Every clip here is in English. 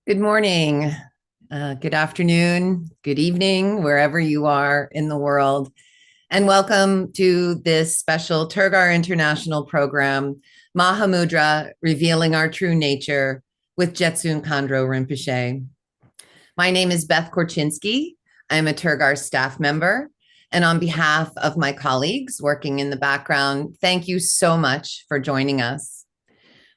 Good morning, good afternoon, good evening, wherever you are in the world. And welcome to this special Tergar International program, Mahamudra, Revealing Our True Nature with Jetsun Khandro Rinpoche. My name is Beth Korchinski. I'm a Tergar staff member. And on behalf of my colleagues working in the background, thank you so much for joining us.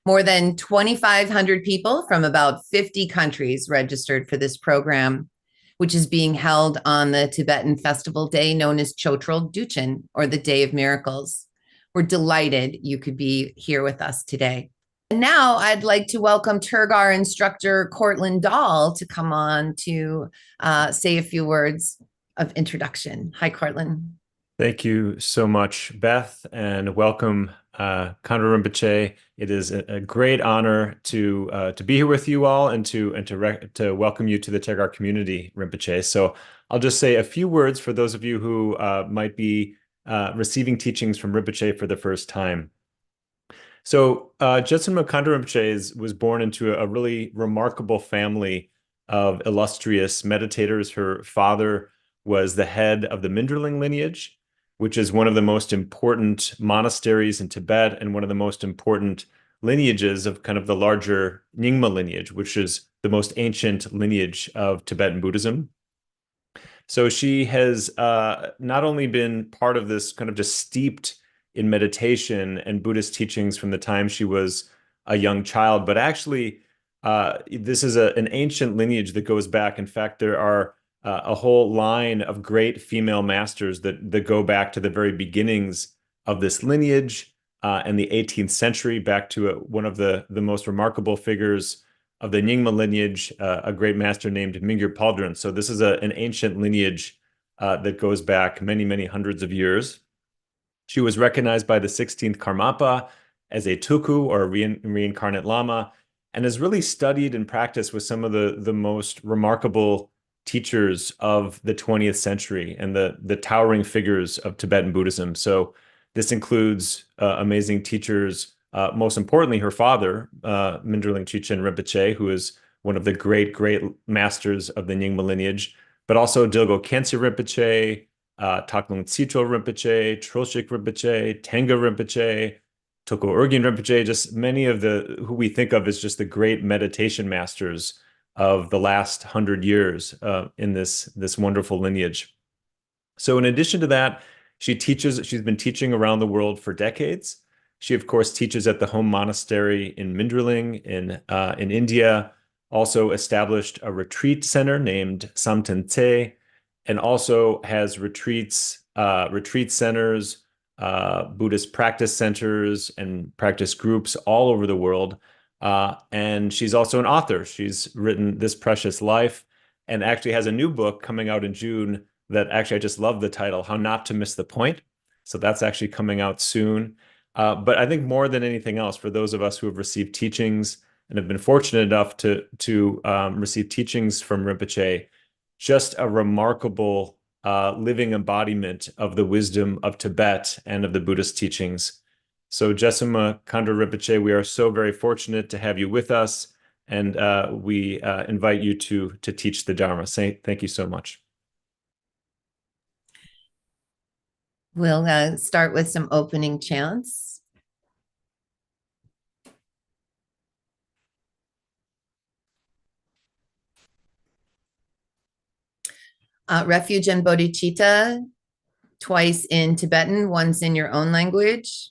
More than 2,500 people from about 50 countries registered for this program, which is being held on the Tibetan festival day known as Chotrul Duchen, or the Day of Miracles. We're delighted you could be here with us today. And now I'd like to welcome Tergar instructor Cortland Dahl to come on to say a few words of introduction. Hi, Cortland. Thank you so much, Beth, and welcome, Khandro Rinpoche. It is a great honor to be here with you all and to welcome you to the Tergar community, Rinpoche. So I'll just say a few words for those of you who might be receiving teachings from Rinpoche for the first time. So Jetsun Khandro Rinpoche was born into a really remarkable family of illustrious meditators. Her father was the head of the Minderling lineage, which is one of the most important monasteries in Tibet and one of the most important lineages of kind of the larger Nyingma lineage, which is the most ancient lineage of Tibetan Buddhism. So she has not only been part of this kind of just steeped in meditation and Buddhist teachings from the time she was a young child, but actually this is an ancient lineage that goes back. In fact, there are a whole line of great female masters that go back to the very beginnings of this lineage and the 18th century, back to one of the most remarkable figures of the Nyingma lineage, a great master named Mingyur Palden. So this is an ancient lineage that goes back many, many hundreds of years. She was recognized by the 16th Karmapa as a tuku, or a reincarnate lama, and has really studied and practiced with some of the most remarkable teachers of the 20th century and the towering figures of Tibetan Buddhism. So this includes amazing teachers, most importantly, her father, Minderling Chichen Rinpoche, who is one of the great, great masters of the Nyingma lineage, but also Dilgo Khyentse Rinpoche, Taklung Tshito Rinpoche, Trulshik Rinpoche, Tenga Rinpoche, Toko Urgyen Rinpoche, just many of who we think of as just the great meditation masters of the last 100 years in this wonderful lineage. So in addition to that, she's been teaching around the world for decades. She, of course, teaches at the home monastery in Minderling in India, also established a retreat center named Samten Tse, and also has retreat centers, Buddhist practice centers, and practice groups all over the world. And she's also an author. She's written This Precious Life and actually has a new book coming out in June that actually I just love the title, How Not to Miss the Point. So that's actually coming out soon. But I think more than anything else, for those of us who have received teachings and have been fortunate enough to receive teachings from Rinpoche, just a remarkable living embodiment of the wisdom of Tibet and of the Buddhist teachings. So Jetsun Khandro Rinpoche, we are so very fortunate to have you with us, and we invite you to teach the Dharma. Thank you so much. We'll start with some opening chants. Refuge and bodhicitta, twice in Tibetan, once in your own language.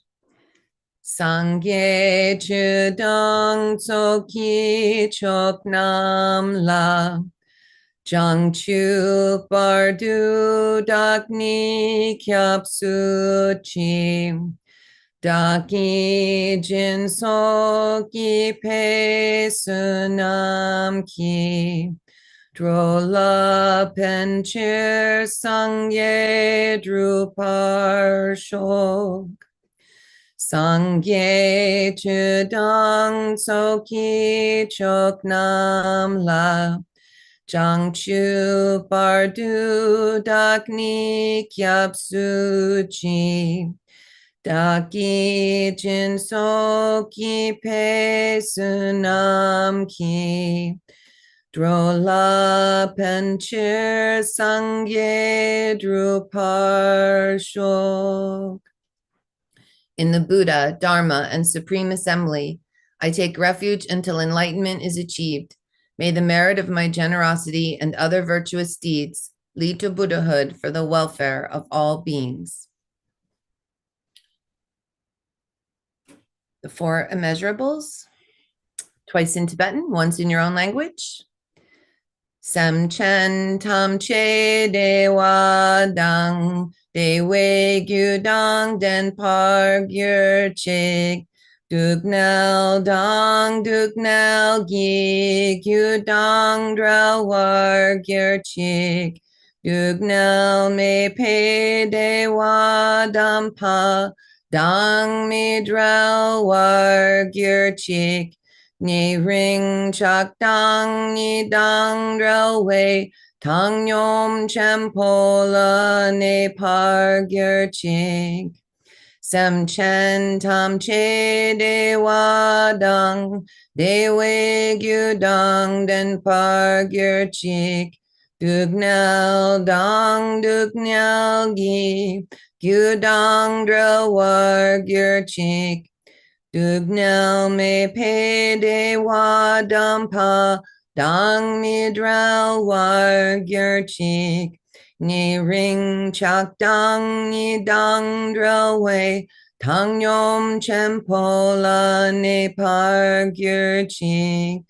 Sangye chudang tsoki chok nam la, jang chu bardu dakni kyap suchi, daki jin soki pe sunam ki, drola penchir sangye drupar shok. Sangye chudang tsoki chok nam la, jang chu bardu dakni kyap suchi, daki jin soki pe sunam ki, Drola Penchir Sangye Druparshok. In the Buddha, Dharma, and Supreme Assembly, I take refuge until enlightenment is achieved. May the merit of my generosity and other virtuous deeds lead to Buddhahood for the welfare of all beings. The four immeasurables, twice in Tibetan, once in your own language. Sam Chen Tam Che Dewa Dang Dewe Gyu Dang Den Par Gyur Chik Dugnal Dang Dugnal Gi Gyu Dang Dra War Gyur Chik Dugnal Me Pe Dewa Dam Pa Dang Me Dra War Gyur Chik Ni ring chak dang ni dang dra wei tang yom champola ne par gyur chik. Sam chen tam che de wa dang de wei gyu dang den par gyur chik. Dugnal dang dugnal gi gyu dang dra war gyur chik. Dugnal me pe de wa dam pa dang mi dral war gyur chik. Ni ring chak dang ni dang dral wei tang yom champola ne par gyur chik.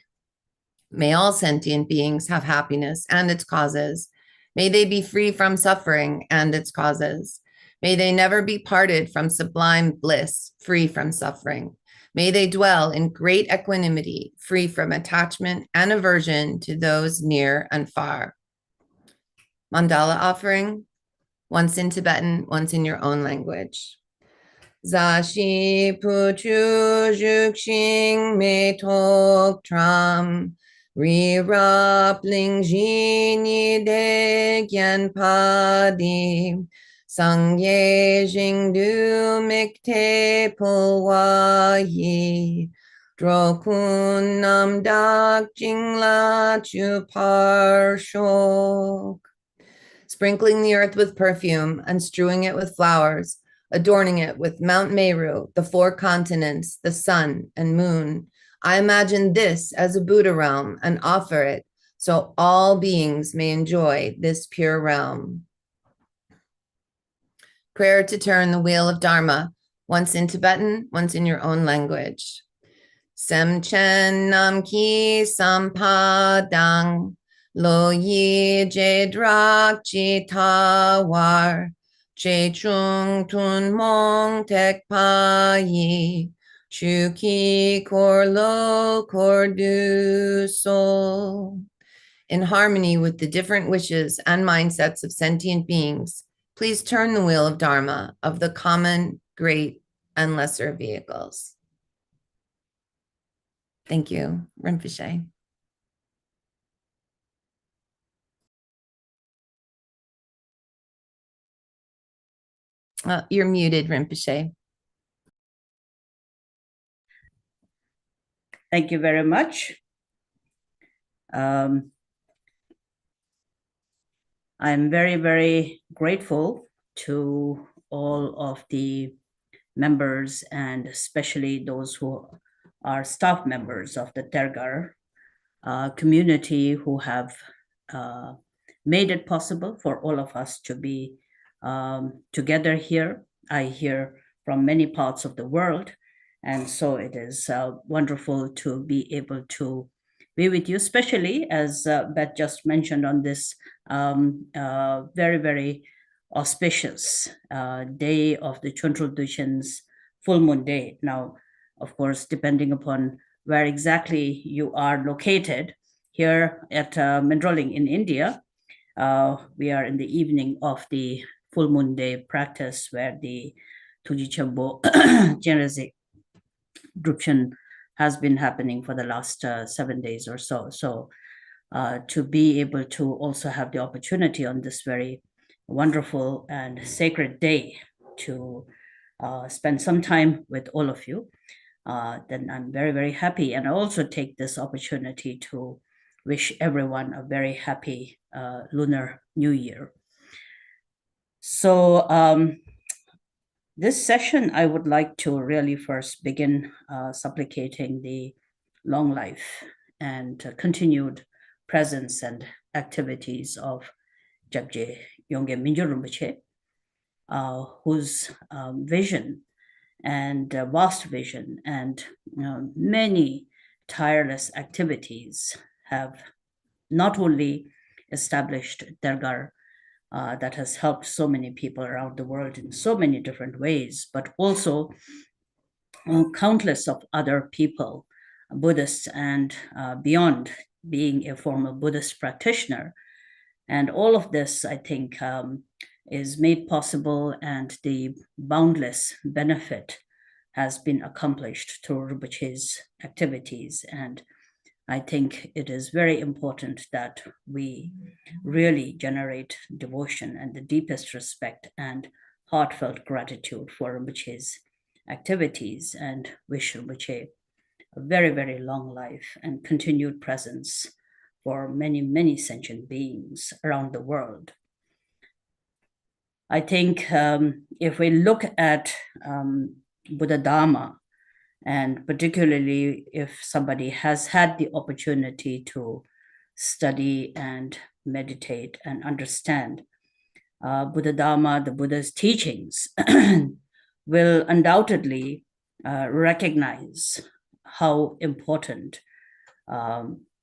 May all sentient beings have happiness and its causes. May they be free from suffering and its causes. May they never be parted from sublime bliss, free from suffering. May they dwell in great equanimity, free from attachment and aversion to those near and far. Mandala offering, once in Tibetan, once in your own language. Zashi puchu juxing me tok tram, rirap ling jini de gyan padi, sangye jing du mikte pulwa yi, drokun nam dak jing la chu par shok. Sprinkling the earth with perfume and strewing it with flowers, adorning it with Mount Meru, the four continents, the sun and moon. I imagine this as a Buddha realm and offer it so all beings may enjoy this pure realm. Prayer to turn the wheel of Dharma, once in Tibetan, once in your own language. Sem chen nam ki sampadang, lo yi je drak chi ta war, che chung tun mong tek pa yi, chu ki kor lo kor du sol. In harmony with the different wishes and mindsets of sentient beings, please turn the wheel of Dharma, of the common, great, and lesser vehicles. Thank you, Rinpoche. You're muted, Rinpoche. Thank you very much. I'm very, very grateful to all of the members and especially those who are staff members of the Tergar community who have made it possible for all of us to be together here. I hear from many parts of the world, and so it is wonderful to be able to be with you, especially as Beth just mentioned on this very, very auspicious day of the Chöntro Dushin's full moon day. Now, of course, depending upon where exactly you are located, here at Mendroling in India, we are in the evening of the full moon day practice where the Tuji Chambo Genrezi Drupchen has been happening for the last 7 days or so. So to be able to also have the opportunity on this very wonderful and sacred day to spend some time with all of you, then I'm very, very happy. And I also take this opportunity to wish everyone a very happy Lunar New Year. So this session, I would like to really first begin supplicating the long life and continued presence and activities of Jabje Yongye Mingyur Rinpoche, whose vision and vast vision and many tireless activities have not only established Tergar that has helped so many people around the world in so many different ways, but also countless of other people, Buddhists and beyond, being a former Buddhist practitioner. And all of this, I think, is made possible, and the boundless benefit has been accomplished through Rinpoche's activities. And I think it is very important that we really generate devotion and the deepest respect and heartfelt gratitude for Rinpoche's activities, and wish Rinpoche a very, very long life and continued presence for many, many sentient beings around the world. I think if we look at Buddha Dharma, and particularly if somebody has had the opportunity to study and meditate and understand Buddha Dharma, the Buddha's teachings, will undoubtedly recognize how important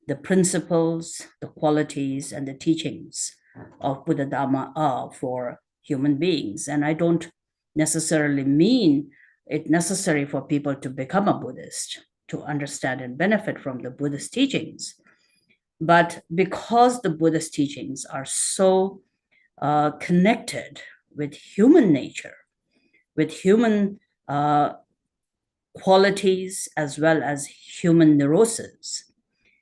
the principles, the qualities, and the teachings of Buddha Dharma are for human beings. And I don't necessarily mean it necessary for people to become a Buddhist to understand and benefit from the Buddhist teachings. But because the Buddhist teachings are so connected with human nature, with human qualities, as well as human neuroses,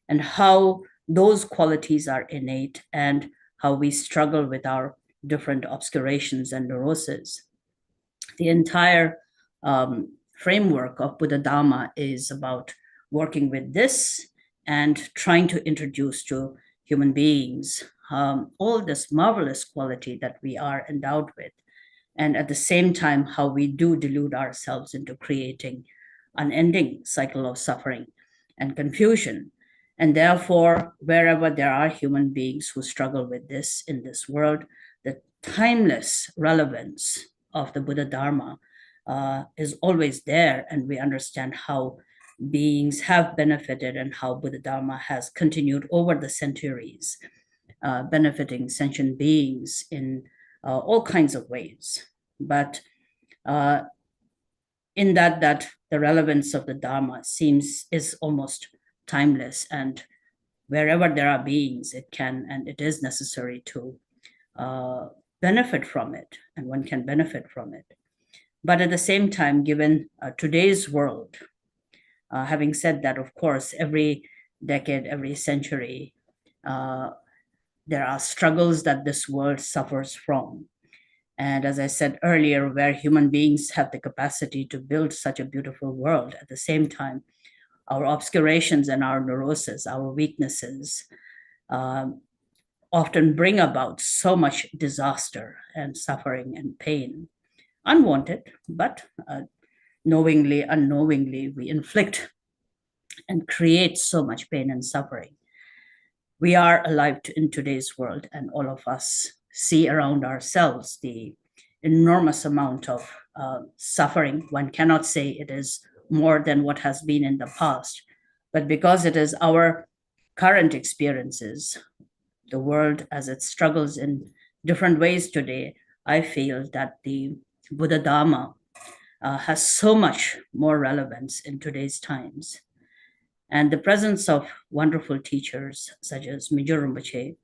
and how those qualities are innate, and how we struggle with our different obscurations and neuroses. The entire framework of Buddha Dharma is about working with this and trying to introduce to human beings all this marvelous quality that we are endowed with, and at the same time, how we do delude ourselves into creating unending cycle of suffering and confusion. And therefore, wherever there are human beings who struggle with this in this world, the timeless relevance of the Buddha Dharma is always there, and we understand how beings have benefited and how Buddha Dharma has continued over the centuries, benefiting sentient beings in all kinds of ways. But in that the relevance of the Dharma is almost timeless, and wherever there are beings, it can and it is necessary to benefit from it, and one can benefit from it. But at the same time, given today's world, having said that, of course, every decade, every century, there are struggles that this world suffers from. And as I said earlier, where human beings have the capacity to build such a beautiful world, at the same time, our obscurations and our neuroses, our weaknesses, often bring about so much disaster and suffering and pain. Unwanted, but knowingly, unknowingly, we inflict and create so much pain and suffering. We are alive in today's world, and all of us see around ourselves the enormous amount of suffering. One cannot say it is more than what has been in the past, but because it is our current experiences, the world as it struggles in different ways today, I feel that the Buddha Dharma has so much more relevance in today's times. And the presence of wonderful teachers such as Mingyur Rinpoche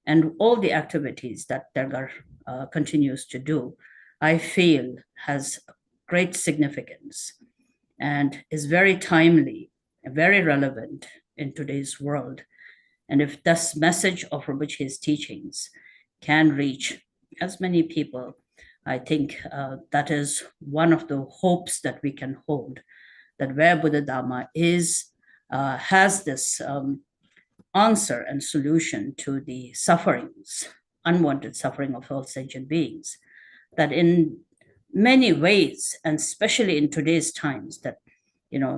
and all the activities that Tergar continues to do, I feel has great significance and is very timely and very relevant in today's world. And if this message of Rinpoche's teachings can reach as many people, I think that is one of the hopes that we can hold, that where Buddha Dharma is, has this answer and solution to the sufferings, unwanted suffering of all sentient beings, that in many ways, and especially in today's times, that,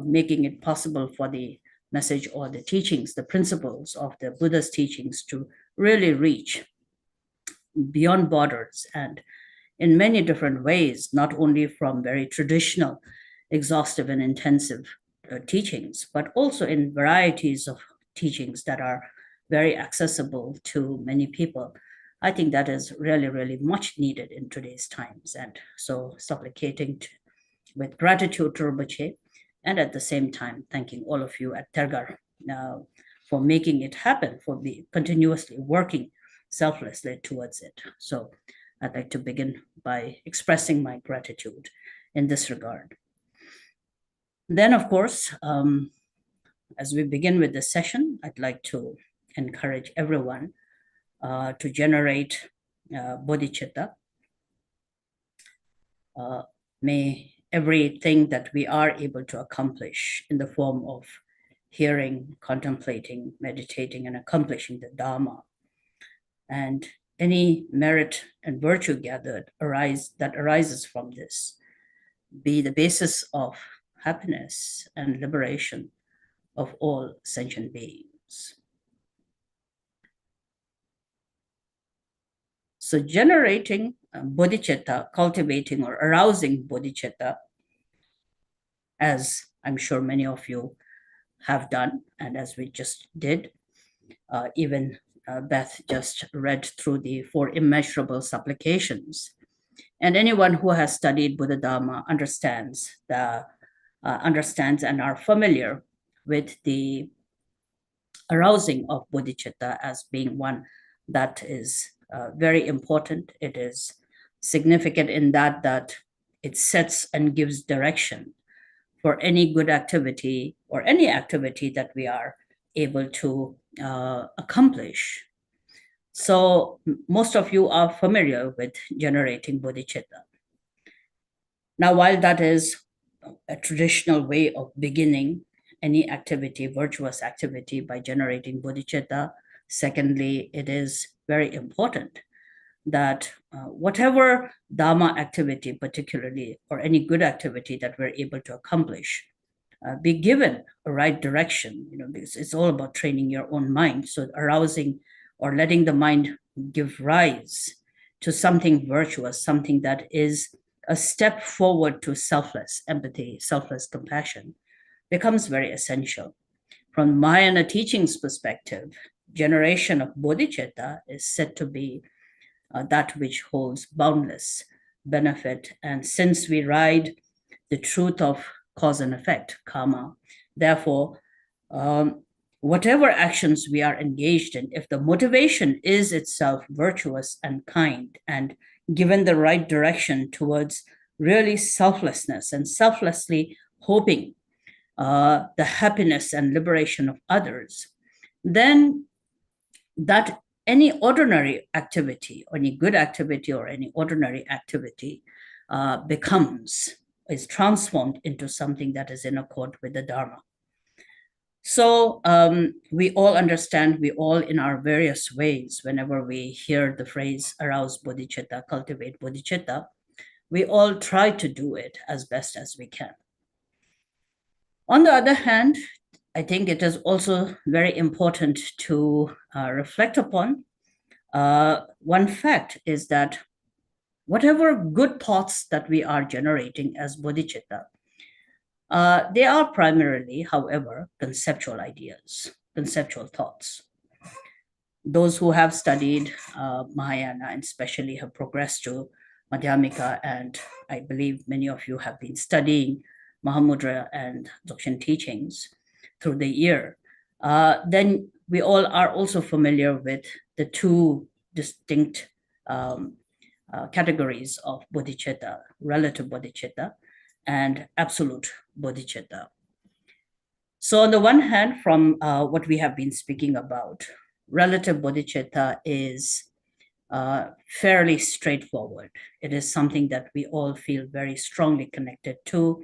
making it possible for the message or the teachings, the principles of the Buddha's teachings to really reach beyond borders and in many different ways, not only from very traditional, exhaustive and intensive teachings, but also in varieties of teachings that are very accessible to many people. I think that is really, really much needed in today's times. And so supplicating with gratitude to Rinpoche, and at the same time, thanking all of you at Tergar for making it happen, for continuously working selflessly towards it. So I'd like to begin by expressing my gratitude in this regard. Then, of course, as we begin with this session, I'd like to encourage everyone to generate bodhicitta. May everything that we are able to accomplish in the form of hearing, contemplating, meditating, and accomplishing the Dharma, and any merit and virtue gathered that arises from this, be the basis of happiness and liberation of all sentient beings. So generating bodhicitta, cultivating or arousing bodhicitta, as I'm sure many of you have done, and as we just did, even Beth just read through the 4 immeasurable supplications. And anyone who has studied Buddha Dharma understands and are familiar with the arousing of bodhicitta as being one that is very important. It is significant in that it sets and gives direction for any good activity or any activity that we are able to accomplish. So most of you are familiar with generating bodhicitta. Now, while that is a traditional way of beginning any activity, virtuous activity, by generating bodhicitta, secondly, it is very important that whatever Dharma activity particularly, or any good activity that we're able to accomplish, be given a right direction, because it's all about training your own mind. So arousing or letting the mind give rise to something virtuous, something that is a step forward to selfless empathy, selfless compassion, becomes very essential. From Mahayana teachings perspective, generation of bodhicitta is said to be that which holds boundless benefit. And since we ride the truth of cause and effect, karma, therefore, whatever actions we are engaged in, if the motivation is itself virtuous and kind and given the right direction towards really selflessness and selflessly hoping the happiness and liberation of others, then that any ordinary activity, or any good activity, or any ordinary activity is transformed into something that is in accord with the Dharma. So we all understand, we all in our various ways, whenever we hear the phrase arouse bodhicitta, cultivate bodhicitta, we all try to do it as best as we can. On the other hand, I think it is also very important to reflect upon one fact, is that whatever good thoughts that we are generating as bodhicitta, they are primarily, however, conceptual ideas, conceptual thoughts. Those who have studied Mahayana and especially have progressed to Madhyamika, and I believe many of you have been studying Mahamudra and Dzogchen teachings through the year, then we all are also familiar with the 2 distinct categories of bodhicitta: relative bodhicitta and absolute bodhicitta. So on the one hand, from what we have been speaking about, relative bodhicitta is fairly straightforward. It is something that we all feel very strongly connected to,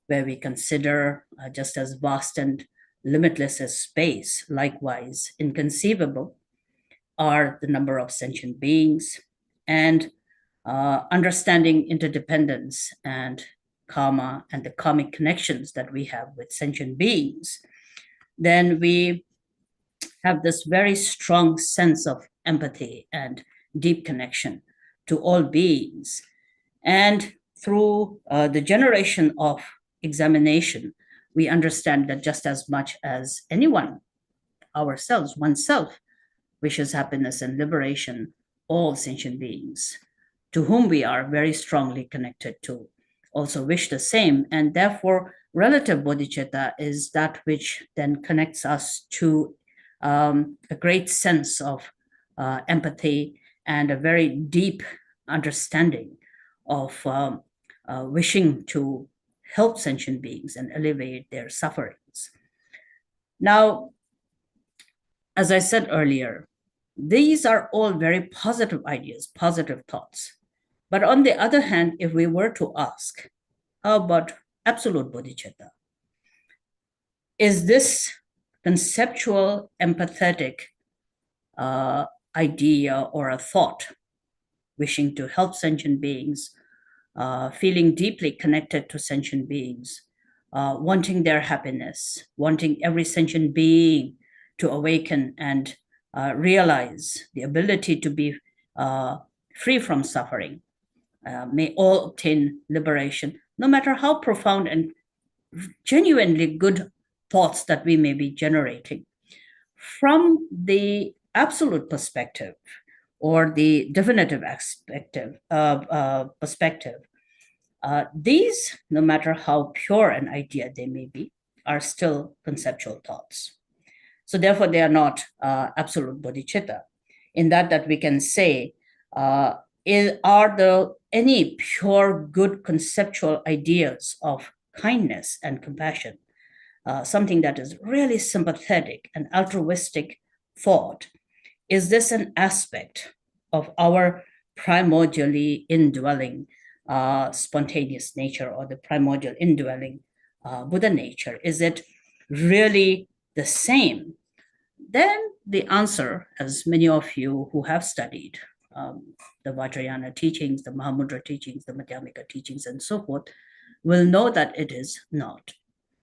where we consider just as vast and limitless as space, likewise inconceivable are the number of sentient beings, and understanding interdependence and karma and the karmic connections that we have with sentient beings, then we have this very strong sense of empathy and deep connection to all beings. And through the generation of examination, we understand that just as much as anyone, ourselves, oneself, wishes happiness and liberation, all sentient beings to whom we are very strongly connected to also wish the same. And therefore, relative bodhicitta is that which then connects us to a great sense of empathy and a very deep understanding of wishing to help sentient beings and alleviate their sufferings. Now, as I said earlier, these are all very positive ideas, positive thoughts. But on the other hand, if we were to ask, how about absolute bodhicitta? Is this conceptual, empathetic idea or a thought, wishing to help sentient beings, feeling deeply connected to sentient beings, wanting their happiness, wanting every sentient being to awaken and realize the ability to be free from suffering, may all obtain liberation, no matter how profound and genuinely good thoughts that we may be generating. From the absolute perspective or the definitive perspective, these, no matter how pure an idea they may be, are still conceptual thoughts. So therefore, they are not absolute bodhicitta. In that we can say, are there any pure good conceptual ideas of kindness and compassion, something that is really sympathetic and altruistic thought? Is this an aspect of our primordially indwelling spontaneous nature or the primordial indwelling Buddha nature? Is it really the same? Then the answer, as many of you who have studied the Vajrayana teachings, the Mahamudra teachings, the Madhyamika teachings, and so forth, will know that it is not.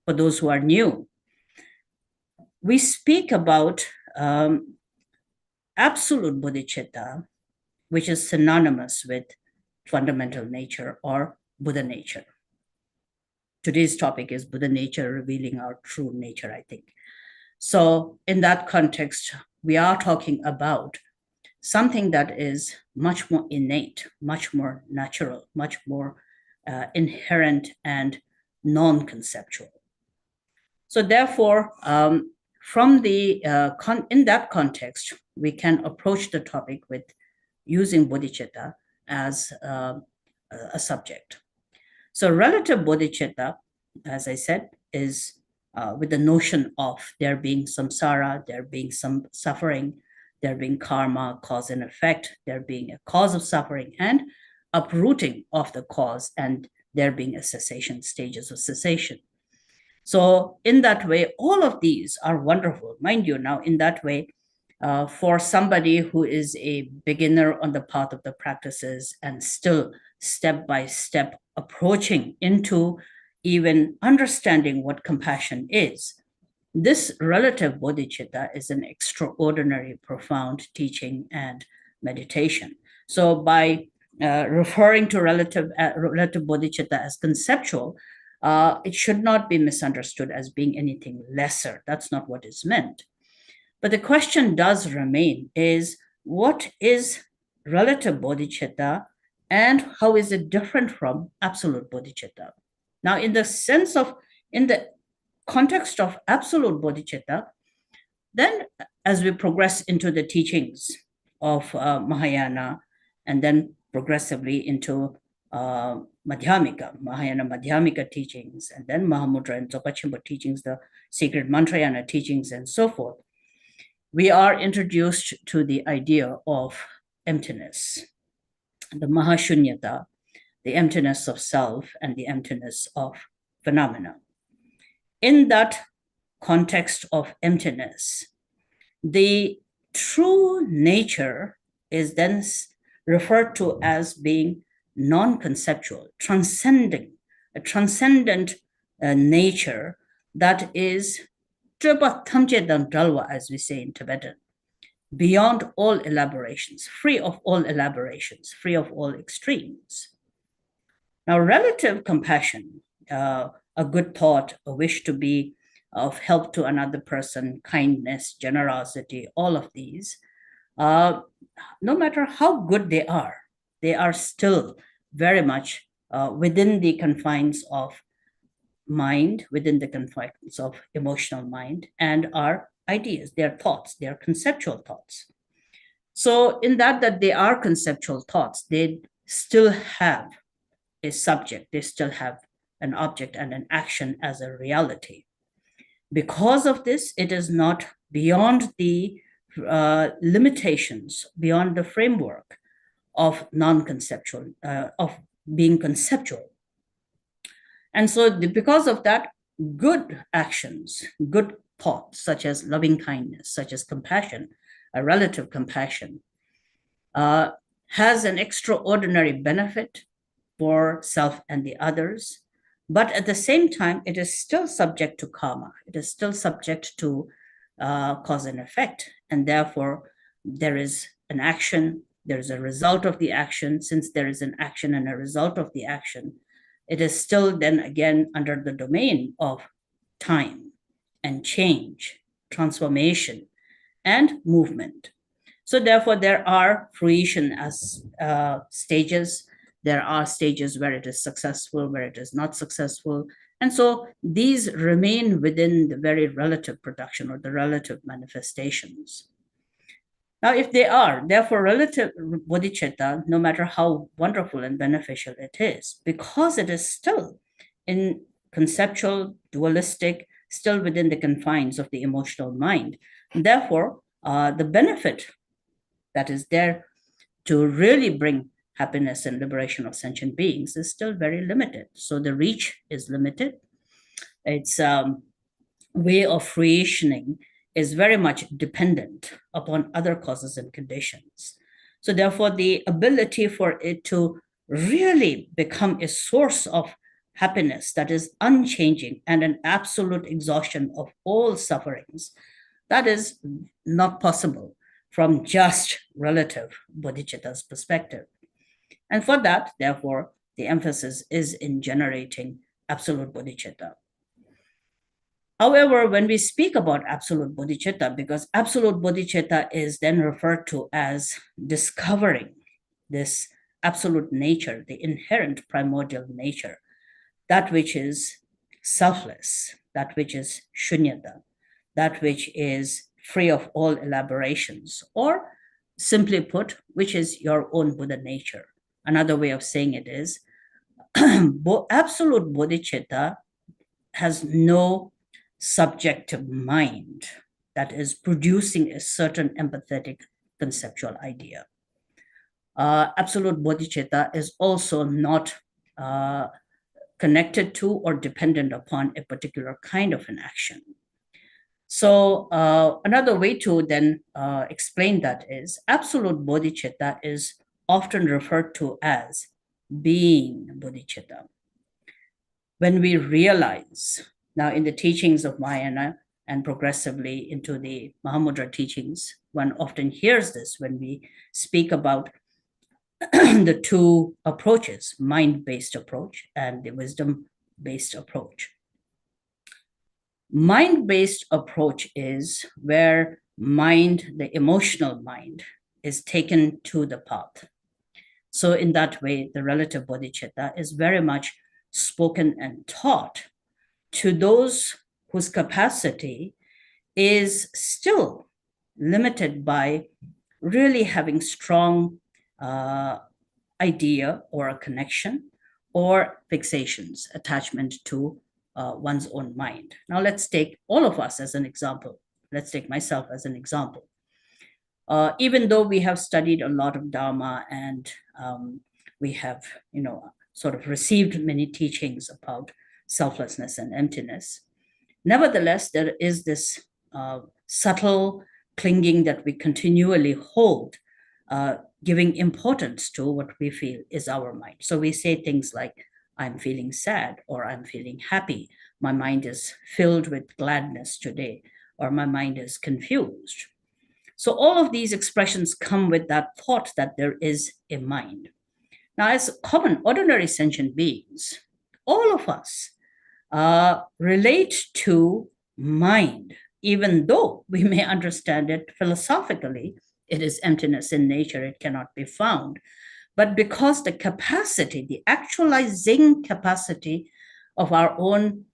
For those who are new, we speak about absolute bodhicitta, which is synonymous with fundamental nature or Buddha nature. Today's topic is Buddha nature, revealing our true nature, I think. So in that context, we are talking about something that is much more innate, much more natural, much more inherent and non-conceptual. So therefore, from the in that context, we can approach the topic with using bodhicitta as a subject. So relative bodhicitta, as I said, is with the notion of there being samsara, there being some suffering, there being karma, cause and effect, there being a cause of suffering and uprooting of the cause, and there being a cessation, stages of cessation. So in that way, all of these are wonderful. Mind you, now in that way, for somebody who is a beginner on the path of the practices and still step by step approaching into even understanding what compassion is, this relative bodhicitta is an extraordinary, profound teaching and meditation. So by referring to relative bodhicitta as conceptual, it should not be misunderstood as being anything lesser. That's not what is meant. But the question does remain is, what is relative bodhicitta and how is it different from absolute bodhicitta? Now, in the context of absolute bodhicitta, then as we progress into the teachings of Mahayana and then progressively into Mahayana Madhyamika teachings, and then Mahamudra and Dzogchen teachings, the sacred Mantrayana teachings, and so forth, we are introduced to the idea of emptiness, the mahashunyata, the emptiness of self and the emptiness of phenomena. In that context of emptiness, the true nature is then referred to as being non-conceptual, transcending, a transcendent nature that is, as we say in Tibetan, beyond all elaborations, free of all elaborations, free of all extremes. Now, relative compassion, a good thought, a wish to be of help to another person, kindness, generosity, all of these, no matter how good they are still very much within the confines of mind, within the confines of emotional mind, and are ideas, they're thoughts, they're conceptual thoughts. So in that they are conceptual thoughts, they still have a subject, they still have an object and an action as a reality. Because of this, it is not beyond the limitations, beyond the framework of non-conceptual, of being conceptual. And so because of that, good actions, good thoughts, such as loving kindness, such as compassion, a relative compassion, has an extraordinary benefit for self and the others. But at the same time, it is still subject to karma. It is still subject to cause and effect. And therefore, there is an action, there is a result of the action. Since there is an action and a result of the action, it is still then again under the domain of time and change, transformation, and movement. So therefore, there are fruition as stages. There are stages where it is successful, where it is not successful. And so these remain within the very relative production or the relative manifestations. Now, if they are, therefore, relative bodhicitta, no matter how wonderful and beneficial it is, because it is still in conceptual, dualistic, still within the confines of the emotional mind, therefore, the benefit that is there to really bring happiness and liberation of sentient beings is still very limited. So the reach is limited. Its way of fruitioning is very much dependent upon other causes and conditions. So therefore, the ability for it to really become a source of happiness that is unchanging and an absolute exhaustion of all sufferings, that is not possible from just relative bodhicitta's perspective. And for that, therefore, the emphasis is in generating absolute bodhicitta. However, when we speak about absolute bodhicitta, because absolute bodhicitta is then referred to as discovering this absolute nature, the inherent primordial nature, that which is selfless, that which is shunyata, that which is free of all elaborations, or simply put, which is your own Buddha nature. Another way of saying it is absolute bodhicitta has no subjective mind that is producing a certain empathetic conceptual idea. Absolute bodhicitta is also not connected to or dependent upon a particular kind of an action. So another way to then explain that is absolute bodhicitta is often referred to as being bodhicitta. When we realize, now in the teachings of Mahayana and progressively into the Mahamudra teachings, one often hears this when we speak about the two approaches, mind-based approach and the wisdom-based approach. Mind-based approach is where mind, the emotional mind, is taken to the path. So in that way, the relative bodhicitta is very much spoken and taught to those whose capacity is still limited by really having strong idea or a connection or fixations, attachment to one's own mind. Now let's take all of us as an example. Let's take myself as an example. Even though we have studied a lot of Dharma and we have, sort of received many teachings about selflessness and emptiness, Nevertheless, there is this subtle clinging that we continually hold, giving importance to what we feel is our mind. So we say things like, I'm feeling sad, or I'm feeling happy. My mind is filled with gladness today, or my mind is confused. So all of these expressions come with that thought that there is a mind. Now, as common, ordinary sentient beings, all of us relate to mind, even though we may understand it philosophically. It is emptiness in nature, it cannot be found. But because the capacity, the actualizing capacity of our own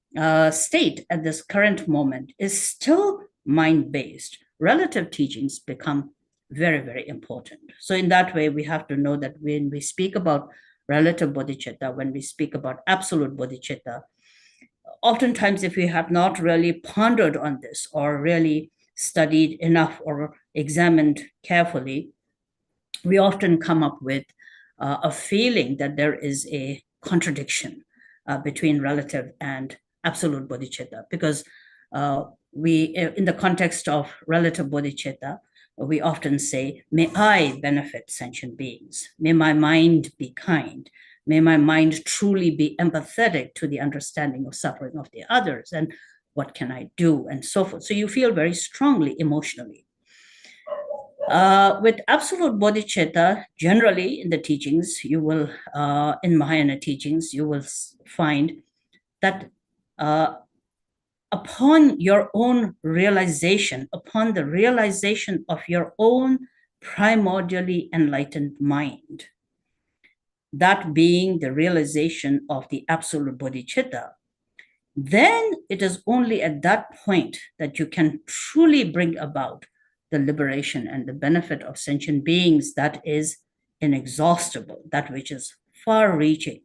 state at this current moment is still mind-based, relative teachings become very, very important. So in that way, we have to know that when we speak about relative bodhicitta, when we speak about absolute bodhicitta, oftentimes if we have not really pondered on this or really studied enough or examined carefully, we often come up with a feeling that there is a contradiction between relative and absolute bodhicitta, because we, in the context of relative bodhicitta, we often say, may I benefit sentient beings, may my mind be kind, may my mind truly be empathetic to the understanding of suffering of the others, and what can I do, and so forth. So you feel very strongly emotionally. With absolute bodhicitta, generally in the teachings, you will, in Mahayana teachings, you will find that upon your own realization, upon the realization of your own primordially enlightened mind, that being the realization of the absolute bodhicitta, then it is only at that point that you can truly bring about the liberation and the benefit of sentient beings that is inexhaustible, that which is far-reaching,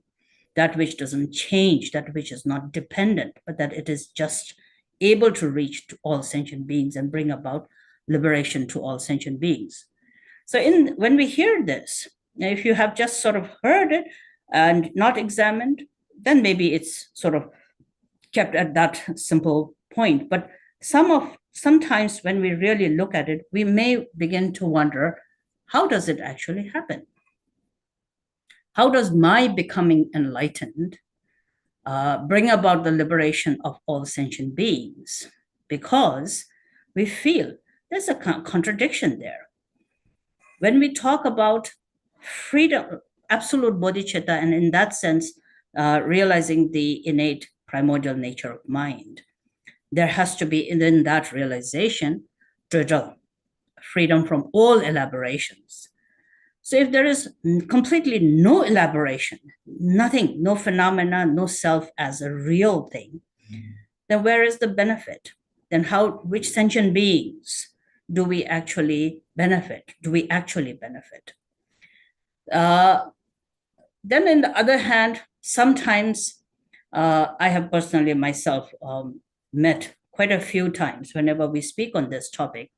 that which doesn't change, that which is not dependent, but that it is just able to reach to all sentient beings and bring about liberation to all sentient beings. So when we hear this, if you have just sort of heard it and not examined, then maybe it's sort of kept at that simple point. But sometimes when we really look at it, we may begin to wonder, how does it actually happen? How does my becoming enlightened bring about the liberation of all sentient beings? Because we feel there's a contradiction there. When we talk about freedom, absolute bodhicitta, and in that sense, realizing the innate primordial nature of mind, there has to be in that realization, freedom from all elaborations. So if there is completely no elaboration, nothing, no phenomena, no self as a real thing, then where is the benefit? Then which sentient beings do we actually benefit? Do we actually benefit? Then on the other hand, sometimes I have personally myself met quite a few times whenever we speak on this topic,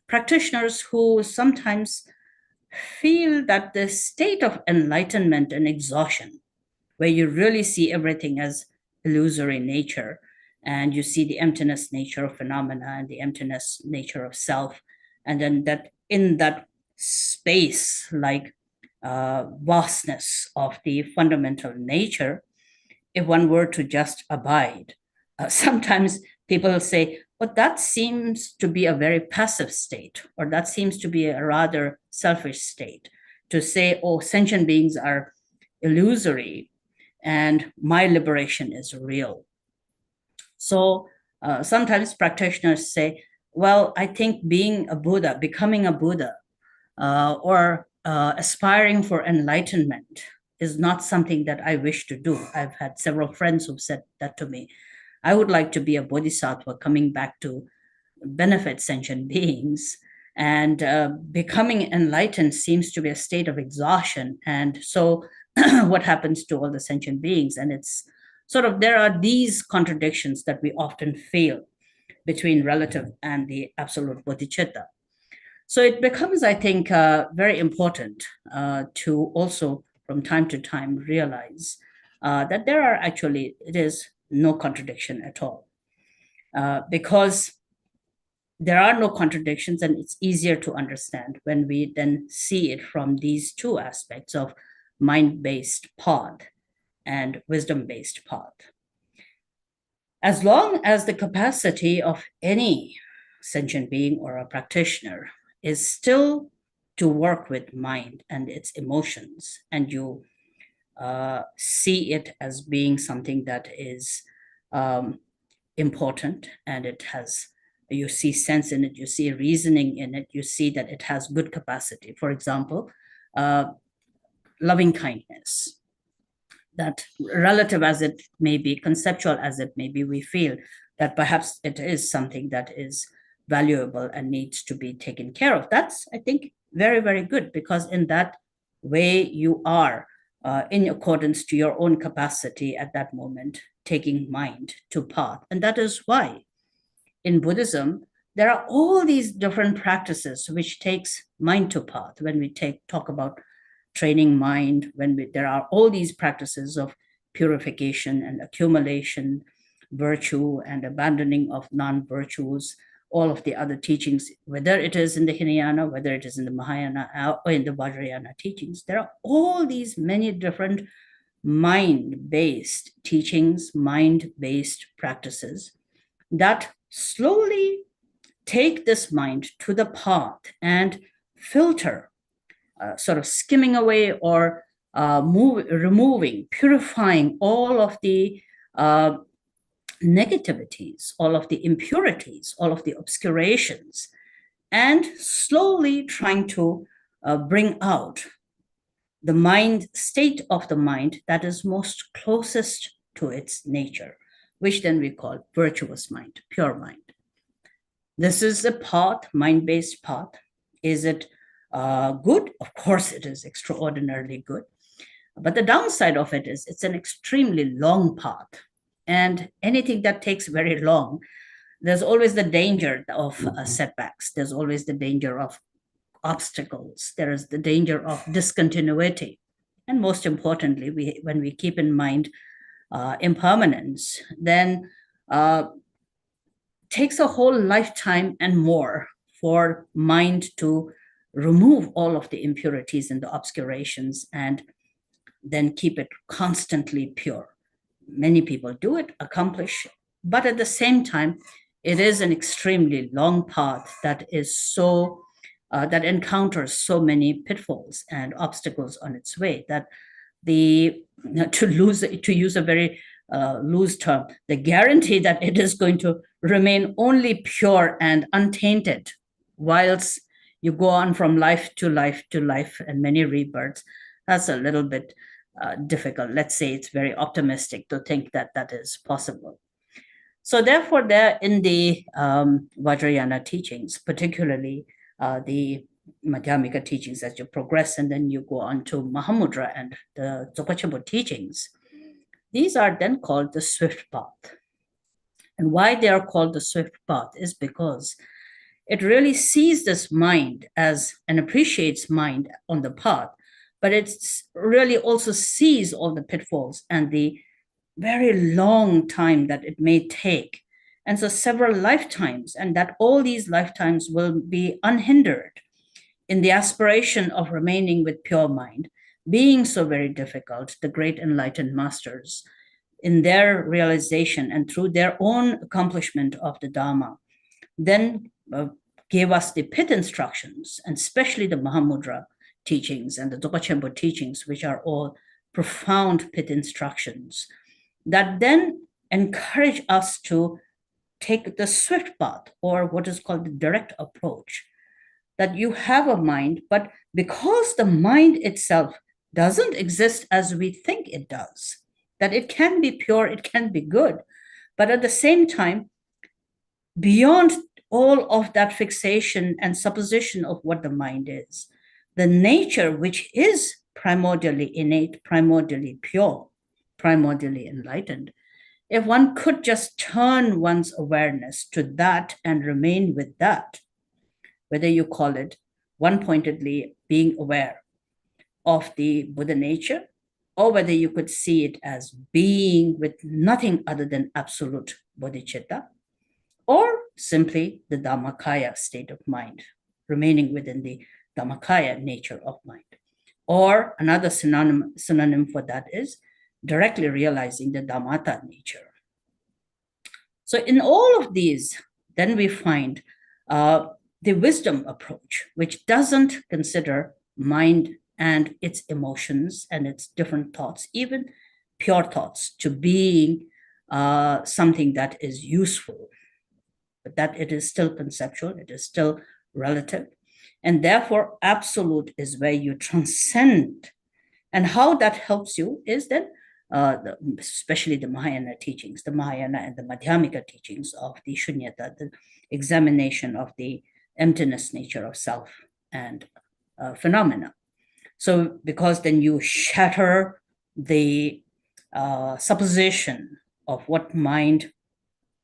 practitioners who sometimes feel that the state of enlightenment and exhaustion, where you really see everything as illusory nature, and you see the emptiness nature of phenomena and the emptiness nature of self, and then that in that space, like vastness of the fundamental nature, if one were to just abide, sometimes people say, but that seems to be a very passive state, or that seems to be a rather selfish state, to say, oh, sentient beings are illusory and my liberation is real. So sometimes practitioners say, well, I think being a Buddha, becoming a Buddha, or aspiring for enlightenment is not something that I wish to do. I've had several friends who've said that to me. I would like to be a bodhisattva coming back to benefit sentient beings. And becoming enlightened seems to be a state of exhaustion. And so what happens to all the sentient beings? And it's sort of, there are these contradictions that we often feel between relative and the absolute bodhicitta. So it becomes, I think, very important to also from time to time realize that there are actually, it is no contradiction at all. because there are no contradictions, and it's easier to understand when we then see it from these two aspects of mind-based path and wisdom-based path. As long as the capacity of any sentient being or a practitioner is still to work with mind and its emotions, and you see it as being something that is important, and you see sense in it, you see reasoning in it, you see that it has good capacity. For example, loving kindness, that relative as it may be, conceptual as it may be, we feel that perhaps it is something that is valuable and needs to be taken care of. That's, I think, very, very good, because in that way you are in accordance to your own capacity at that moment, taking mind to path. And that is why in Buddhism, there are all these different practices which takes mind to path. When we talk about training mind, there are all these practices of purification and accumulation, virtue and abandoning of non-virtues, all of the other teachings, whether it is in the Hinayana, whether it is in the Mahayana or in the Vajrayana teachings, there are all these many different mind-based teachings, mind-based practices that slowly take this mind to the path and filter, sort of skimming away or removing, purifying all of the negativities, all of the impurities, all of the obscurations, and slowly trying to bring out the mind, state of the mind that is most closest to its nature, which then we call virtuous mind, pure mind. This is a path, mind-based path. Is it good? Of course it is extraordinarily good. But the downside of it is it's an extremely long path. And anything that takes very long, there's always the danger of setbacks. There's always the danger of obstacles. There is the danger of discontinuity. And most importantly, when we keep in mind impermanence, then takes a whole lifetime and more for mind to remove all of the impurities and the obscurations and then keep it constantly pure. Many people do it, accomplish, but at the same time, it is an extremely long path that is that encounters so many pitfalls and obstacles on its way that to use a very loose term, the guarantee that it is going to remain only pure and untainted whilst you go on from life to life to life and many rebirths, that's a little bit difficult. Let's say it's very optimistic to think that that is possible. So therefore, there in the Vajrayana teachings, particularly the Madhyamika teachings, as you progress and then you go on to Mahamudra and the Dzogchen teachings, these are then called the swift path. And why they are called the swift path is because it really sees this mind as and appreciates mind on the path, but it really also sees all the pitfalls and the very long time that it may take. And so several lifetimes, and that all these lifetimes will be unhindered in the aspiration of remaining with pure mind, being so very difficult, the great enlightened masters, in their realization and through their own accomplishment of the Dharma, then gave us the pith instructions, and especially the Mahamudra teachings and the Dzogchen teachings, which are all profound pith instructions, that then encourage us to take the swift path, or what is called the direct approach, that you have a mind, but because the mind itself doesn't exist as we think it does, that it can be pure, it can be good, but at the same time, beyond all of that fixation and supposition of what the mind is, the nature which is primordially innate, primordially pure, primordially enlightened, if one could just turn one's awareness to that and remain with that, whether you call it one-pointedly being aware of the Buddha nature, or whether you could see it as being with nothing other than absolute bodhicitta, or simply the Dhammakaya state of mind, remaining within the Dhammakaya nature of mind. Or another synonym for that is directly realizing the Dhammata nature. So in all of these, then we find the wisdom approach, which doesn't consider mind and its emotions and its different thoughts, even pure thoughts, to being something that is useful, but that it is still conceptual, it is still relative. And therefore, absolute is where you transcend. And how that helps you is that especially the Mahayana teachings, the Mahayana and the Madhyamika teachings of the Shunyata, the examination of the emptiness nature of self and phenomena. So because then you shatter the supposition of what mind,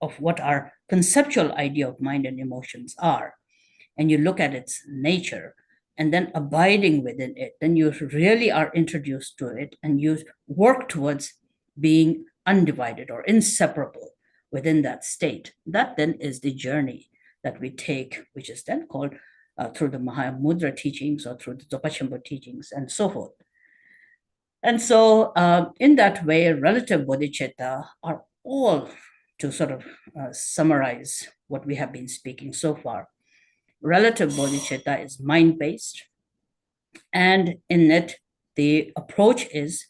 of what our conceptual idea of mind and emotions are, and you look at its nature, and then abiding within it, then you really are introduced to it and you work towards being undivided or inseparable within that state. That then is the journey that we take, which is then called through the Mahamudra teachings or through the Dzogpa teachings and so forth. And so in that way, relative bodhicitta are all, to sort of summarize what we have been speaking so far, relative bodhicitta is mind-based, and in it, the approach is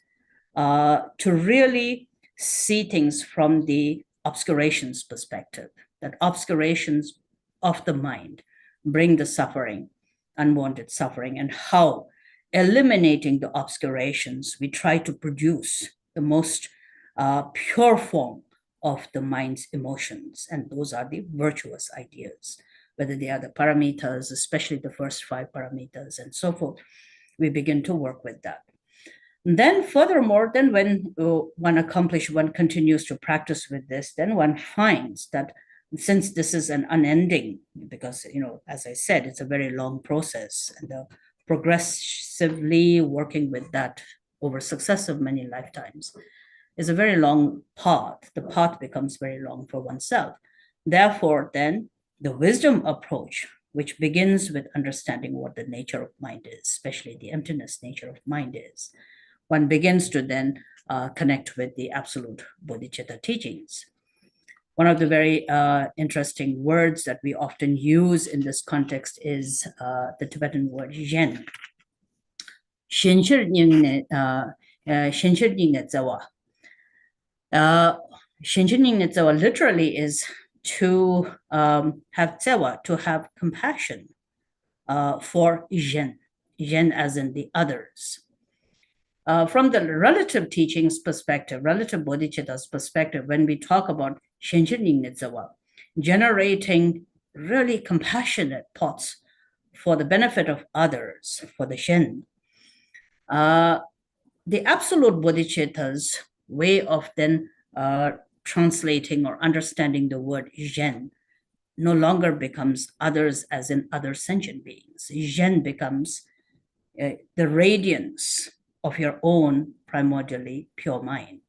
to really see things from the obscurations perspective, that obscurations of the mind bring the suffering, unwanted suffering, and how eliminating the obscurations, we try to produce the most pure form of the mind's emotions, and those are the virtuous ideas, whether they are the paramitas, especially the first 5 paramitas and so forth. We begin to work with that. And then furthermore, then when one continues to practice with this, then one finds that since this is an unending, because, as I said, it's a very long process, and progressively working with that over successive many lifetimes is a very long path. The path becomes very long for oneself. Therefore, then, the wisdom approach, which begins with understanding what the nature of mind is, especially the emptiness nature of mind is, one begins to then connect with the absolute bodhicitta teachings. One of the very interesting words that we often use in this context is the Tibetan word zhen. Shenshir nyingne tsawa. Shenshir nyingne tsawa literally is to have tsewa, to have compassion for zhen as in the others. From the relative teachings perspective, relative bodhicitta's perspective, when we talk about Shenshir nyingne tsawa, generating really compassionate thoughts for the benefit of others, for the zhen, the absolute bodhicitta's way of then translating or understanding the word zhen no longer becomes others as in other sentient beings. Zhen becomes the radiance of your own primordially pure mind.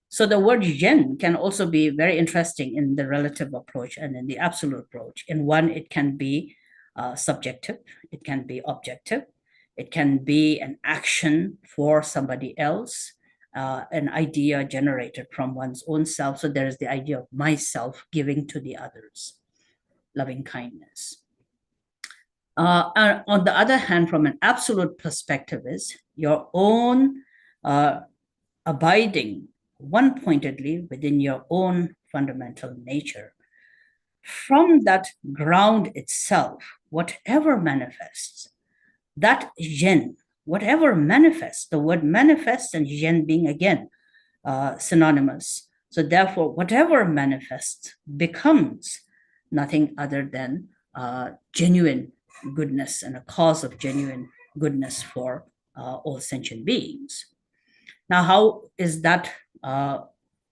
So the word zhen can also be very interesting in the relative approach and in the absolute approach. In one, it can be subjective, it can be objective, it can be an action for somebody else, an idea generated from one's own self. So there is the idea of myself giving to the others, loving kindness. On the other hand, from an absolute perspective, is your own abiding one-pointedly within your own fundamental nature. From that ground itself, whatever manifests, that zhen, whatever manifests, the word manifest and zhen being again synonymous. So therefore, whatever manifests becomes nothing other than genuine goodness and a cause of genuine goodness for all sentient beings. Now, how is that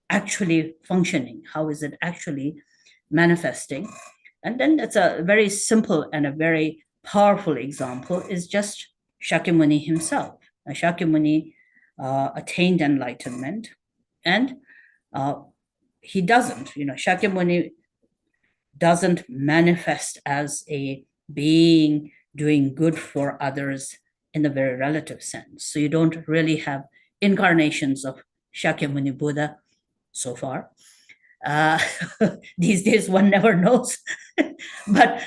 actually functioning? How is it actually manifesting? And then that's a very simple and a very powerful example is just Shakyamuni himself. Now, Shakyamuni attained enlightenment, and he doesn't. Shakyamuni doesn't manifest as a being doing good for others in a very relative sense. So you don't really have incarnations of Shakyamuni Buddha so far. These days one never knows. But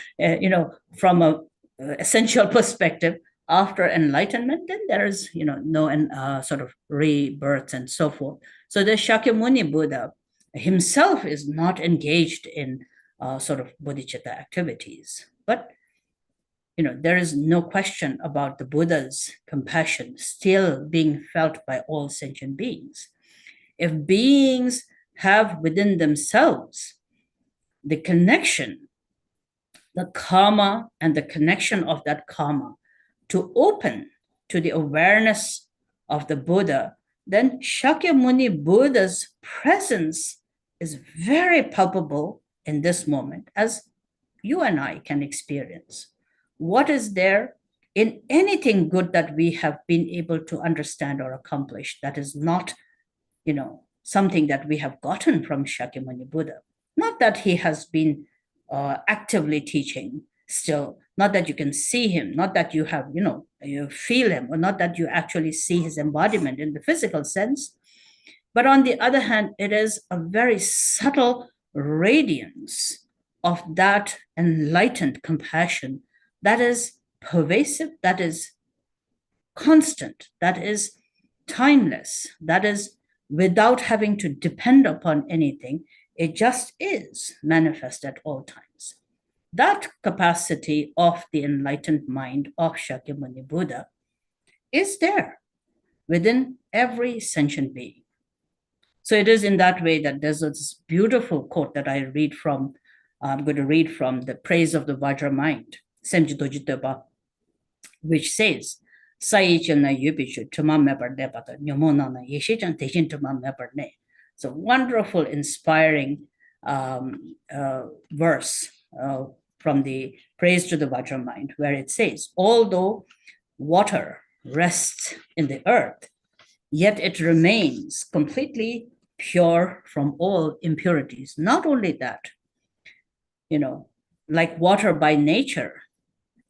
from a essential perspective, after enlightenment, then there is no sort of rebirth and so forth. So the Shakyamuni Buddha himself is not engaged in sort of bodhicitta activities, but there is no question about the Buddha's compassion still being felt by all sentient beings. If beings have within themselves the connection, the karma, and the connection of that karma to open to the awareness of the Buddha, then Shakyamuni Buddha's presence is very palpable in this moment, as you and I can experience. What is there in anything good that we have been able to understand or accomplish that is not, something that we have gotten from Shakyamuni Buddha? Not that he has been actively teaching still, not that you can see him, not that you have, you feel him, or not that you actually see his embodiment in the physical sense. But on the other hand, it is a very subtle radiance of that enlightened compassion that is pervasive, that is constant, that is timeless, that is without having to depend upon anything. It just is manifest at all times. That capacity of the enlightened mind of Shakyamuni Buddha is there within every sentient being. So it is in that way that there's this beautiful quote that I read from, I'm going to read from The Praise of the Vajra Mind, which says, it's a wonderful, inspiring verse from the Praise to the Vajra Mind, where it says, although water rests in the earth, yet it remains completely pure from all impurities. Not only that, like water by nature,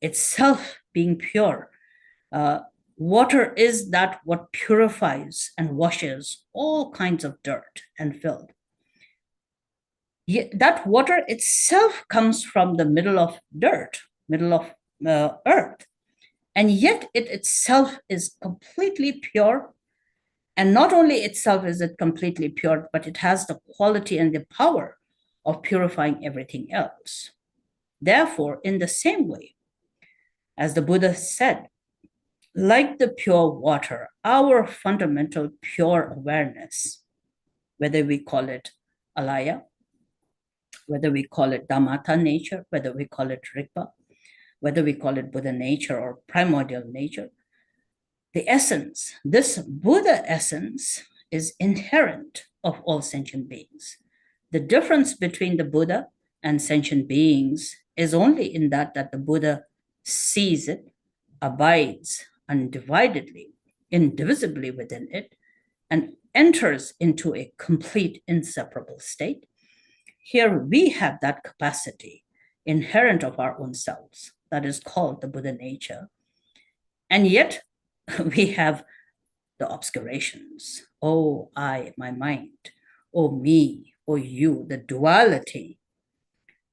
itself being pure, water is that what purifies and washes all kinds of dirt and filth. Yet that water itself comes from the middle of dirt, middle of earth, and yet it itself is completely pure. And not only itself is it completely pure, but it has the quality and the power of purifying everything else. Therefore, in the same way, as the Buddha said, like the pure water, our fundamental pure awareness, whether we call it alaya, whether we call it Dhammata nature, whether we call it Rigpa, whether we call it Buddha nature or primordial nature, the essence, this Buddha essence, is inherent of all sentient beings. The difference between the Buddha and sentient beings is only in that the Buddha sees it, abides undividedly, indivisibly within it, and enters into a complete inseparable state. Here we have that capacity inherent of our own selves that is called the Buddha nature. And yet we have the obscurations. Oh, I, my mind. Oh, me. Oh, you, the duality.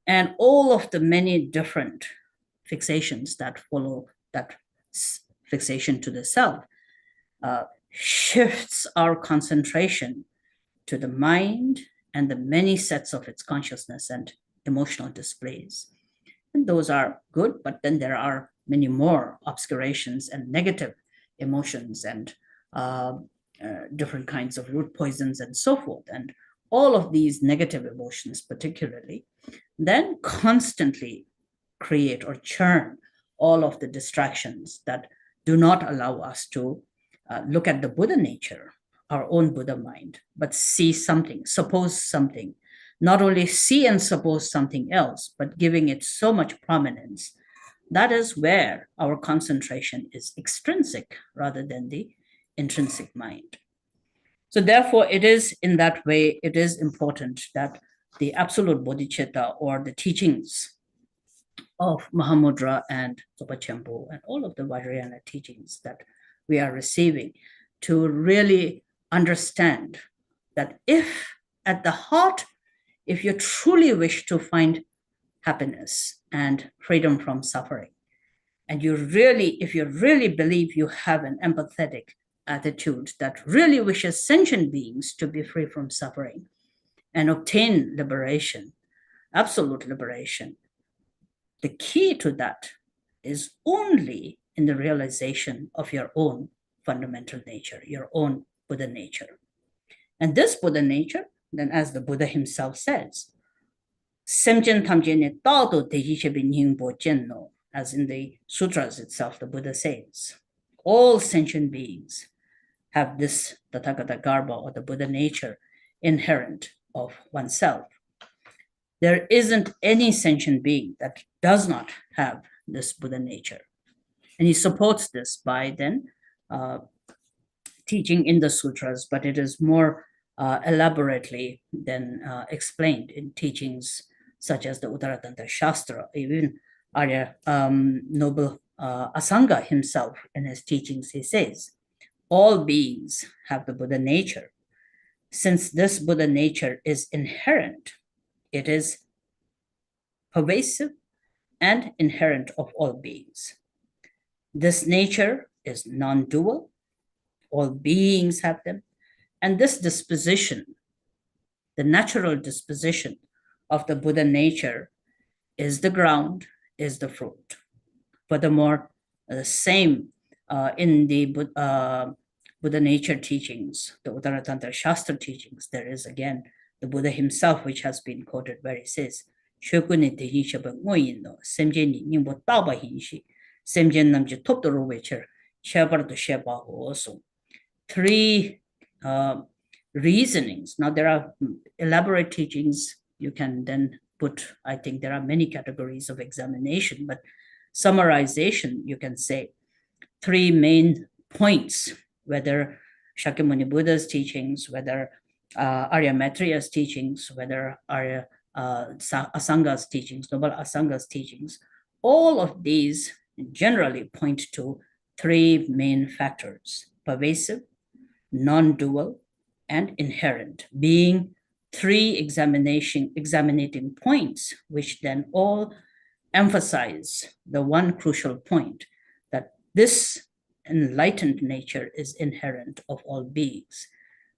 And all of the many different fixations that follow that fixation to the self shifts our concentration to the mind and the many sets of its consciousness and emotional displays. And those are good, but then there are many more obscurations and negative emotions and different kinds of root poisons and so forth. And all of these negative emotions particularly then constantly create or churn all of the distractions that do not allow us to look at the Buddha nature, our own Buddha mind, but see something, suppose something, not only see and suppose something else, but giving it so much prominence. That is where our concentration is extrinsic rather than the intrinsic mind. So therefore, it is in that way, it is important that the absolute bodhicitta or the teachings of Mahamudra and Zopa Champo and all of the Vajrayana teachings that we are receiving, to really understand that if at the heart, if you truly wish to find happiness and freedom from suffering, and if you really believe you have an empathetic attitude that really wishes sentient beings to be free from suffering and obtain liberation, absolute liberation, the key to that is only in the realization of your own fundamental nature, your own Buddha nature. And this Buddha nature, then as the Buddha himself says, as in the sutras itself, the Buddha says, all sentient beings have this Tathagata Garbha or the Buddha nature inherent of oneself. There isn't any sentient being that does not have this Buddha nature. And he supports this by then teaching in the sutras, but it is more elaborately then explained in teachings such as the Uttaratantra Shastra. Even Arya Noble Asanga himself in his teachings, he says, all beings have the Buddha nature. Since this Buddha nature is inherent, it is pervasive and inherent of all beings. This nature is non-dual. All beings have them. And this disposition, the natural disposition of the Buddha nature, is the ground, is the fruit. Furthermore, the same in the Buddha nature teachings, the Uttaratantra Shastra teachings, there is again the Buddha himself, which has been quoted, where he says, three reasonings. Now, there are elaborate teachings. You can then put, I think there are many categories of examination, but summarization, you can say, three main points, whether Shakyamuni Buddha's teachings, whether Arya Maitreya's teachings, whether Arya Asanga's teachings, Noble Asanga's teachings, all of these generally point to three main factors: pervasive, non-dual, and inherent, being three examining points, which then all emphasize the one crucial point, that this enlightened nature is inherent of all beings.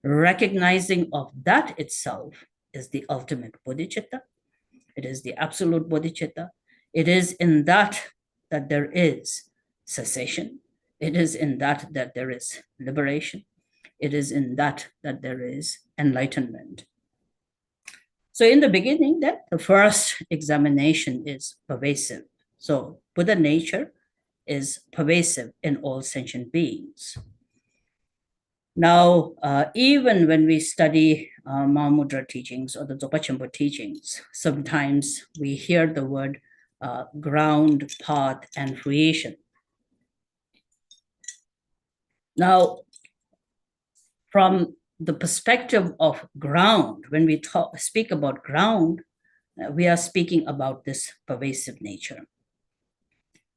Recognizing of that itself is the ultimate bodhicitta. It is the absolute bodhicitta. It is in that there is cessation. It is in that there is liberation. It is in that there is enlightenment. So in the beginning, the first examination is pervasive. So Buddha nature is pervasive in all sentient beings. Now, even when we study Mahamudra teachings or the Zopa Champo teachings, sometimes we hear the word ground, path, and fruition. Now, from the perspective of ground, when we speak about ground, we are speaking about this pervasive nature.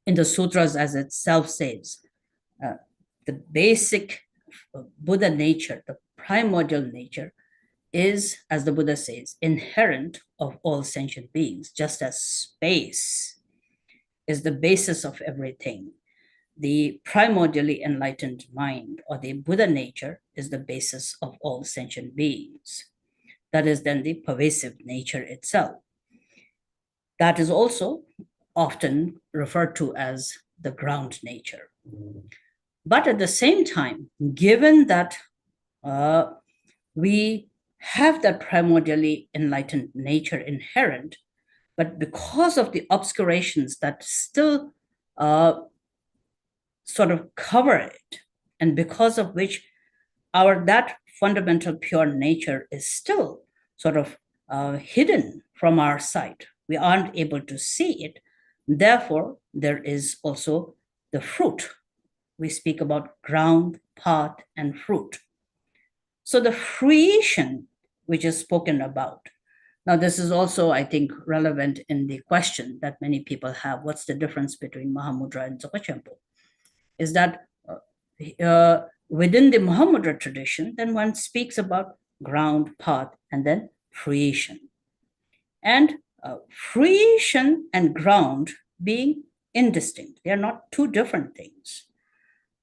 In the sutras, as itself says, the basic Buddha nature, the primordial nature, is, as the Buddha says, inherent of all sentient beings, just as space is the basis of everything. The primordially enlightened mind, or the Buddha nature, is the basis of all sentient beings. That is then the pervasive nature itself. That is also often referred to as the ground nature. But at the same time, given that we have that primordially enlightened nature inherent, but because of the obscurations that still sort of cover it, and because of which that fundamental pure nature is still sort of hidden from our sight, we aren't able to see it. Therefore, there is also the fruit. We speak about ground, path, and fruit. So the fruition which is spoken about, Now, this is also, I think, relevant in the question that many people have. What's the difference between Mahamudra and Dzogchen Khenpo? Is that within the Mahamudra tradition, then one speaks about ground, path, and then fruition. And fruition and ground being indistinct. They are not two different things.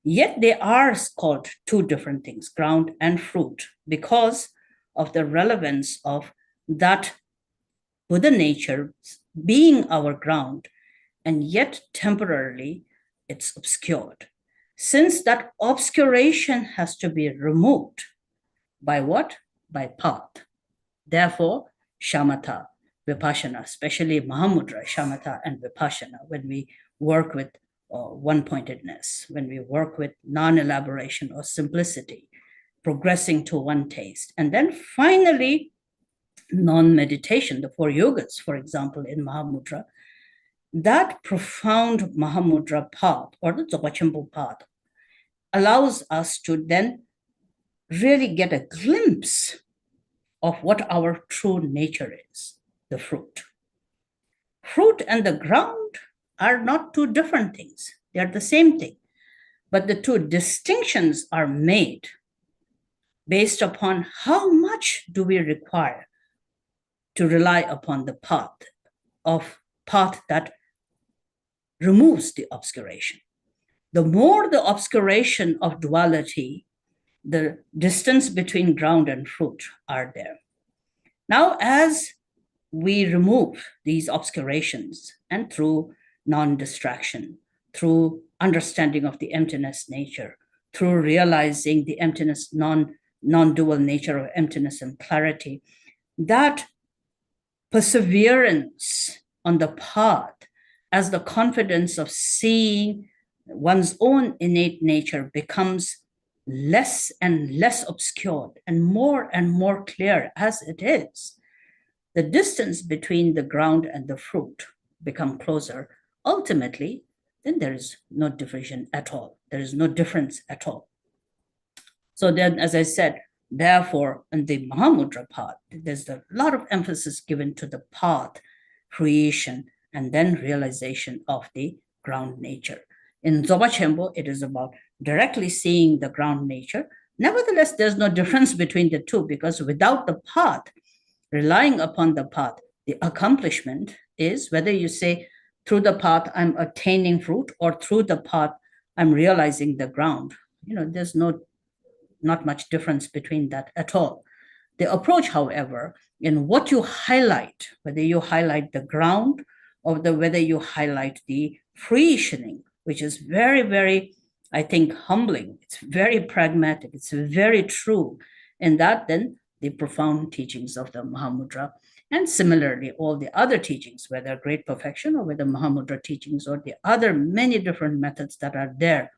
Yet they are called two different things, ground and fruit, because of the relevance of that Buddha nature being our ground, and yet temporarily it's obscured. Since that obscuration has to be removed by what? By path. Therefore, shamatha, vipassana, especially Mahamudra, shamatha, and vipassana, when we work with one-pointedness, when we work with non-elaboration or simplicity, progressing to one taste. And then finally, non-meditation, the 4 yogas, for example, in Mahamudra, that profound Mahamudra path, or the Dzogchen Khenpo path, allows us to then really get a glimpse of what our true nature is, the fruit. Fruit and the ground are not two different things. They are the same thing. But the two distinctions are made based upon how much do we require to rely upon the path that removes the obscuration. The more the obscuration of duality, the distance between ground and fruit are there. Now, as we remove these obscurations, and through non-distraction, through understanding of the emptiness nature, through realizing the emptiness, non-dual nature of emptiness and clarity, that perseverance on the path as the confidence of seeing one's own innate nature becomes less and less obscured and more clear as it is, the distance between the ground and the fruit become closer. Ultimately, then there is no division at all. There is no difference at all. So then, as I said, therefore, in the Mahamudra path, there's a lot of emphasis given to the path, creation, and then realization of the ground nature. In Dzogchen Khenpo, it is about directly seeing the ground nature. Nevertheless, there's no difference between the two, because without the path, relying upon the path, the accomplishment is whether you say through the path I'm attaining fruit, or through the path I'm realizing the ground. There's not much difference between that at all. The approach, however, in what you highlight, whether you highlight the ground or whether you highlight the fruitioning, which is very, very, I think, humbling. It's very pragmatic. It's very true. And that then the profound teachings of the Mahamudra, and similarly all the other teachings, whether Great Perfection or whether Mahamudra teachings or the other many different methods that are there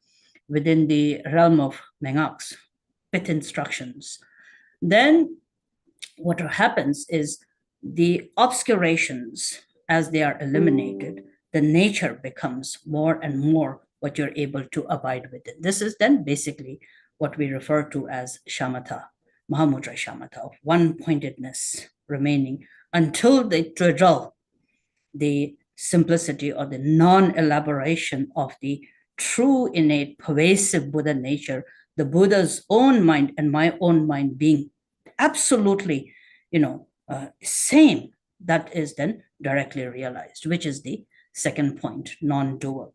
within the realm of Mengaks, pit instructions. Then what happens is the obscurations, as they are eliminated, the nature becomes more and more what you're able to abide with. This is then basically what we refer to as shamatha, Mahamudra shamatha, of one-pointedness remaining until they draw the simplicity or the non-elaboration of the true, innate, pervasive Buddha nature, the Buddha's own mind and my own mind being absolutely, same, that is then directly realized, which is the second point, non-dual.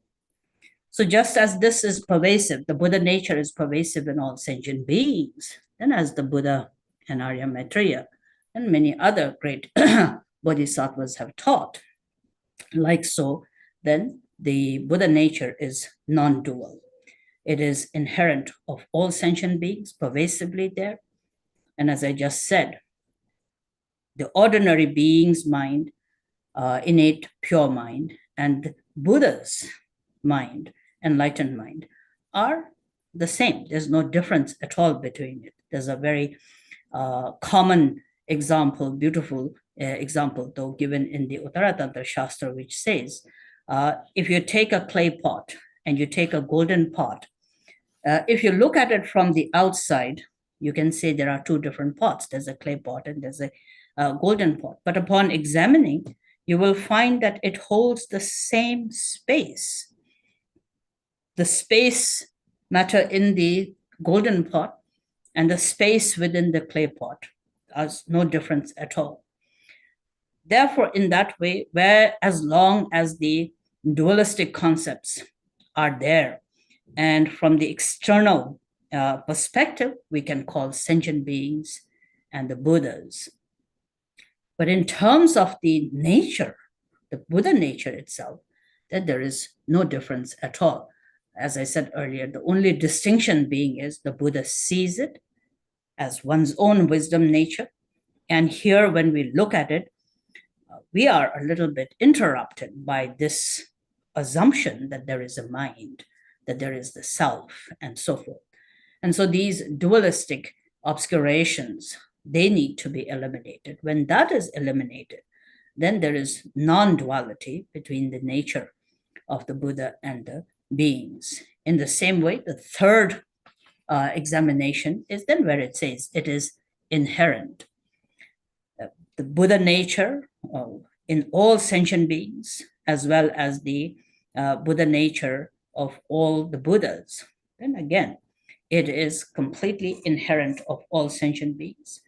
So just as this is pervasive, the Buddha nature is pervasive in all sentient beings, and as the Buddha and Arya Maitreya and many other great bodhisattvas have taught, like so, then the Buddha nature is non-dual. It is inherent of all sentient beings, pervasively there. And as I just said, the ordinary being's mind, innate pure mind, and Buddha's mind, enlightened mind, are the same. There's no difference at all between it. There's a very common example, beautiful example, though, given in the Uttara Tantra Shastra, which says, if you take a clay pot and you take a golden pot, if you look at it from the outside, you can say there are two different pots. There's a clay pot and there's a golden pot. But upon examining, you will find that it holds the same space. The space matter in the golden pot and the space within the clay pot has no difference at all. Therefore, in that way, where as long as the dualistic concepts are there, and from the external perspective, we can call sentient beings and the Buddhas. But in terms of the nature, the Buddha nature itself, that there is no difference at all. As I said earlier, the only distinction being is the Buddha sees it as one's own wisdom nature. And here, when we look at it, we are a little bit interrupted by this assumption that there is a mind, that there is the self, and so forth. And so these dualistic obscurations, they need to be eliminated. When that is eliminated, then there is non-duality between the nature of the Buddha and the beings. In the same way, the third examination is then where it says it is inherent. The Buddha nature in all sentient beings, as well as the Buddha nature of all the Buddhas, then again, it is completely inherent of all sentient beings.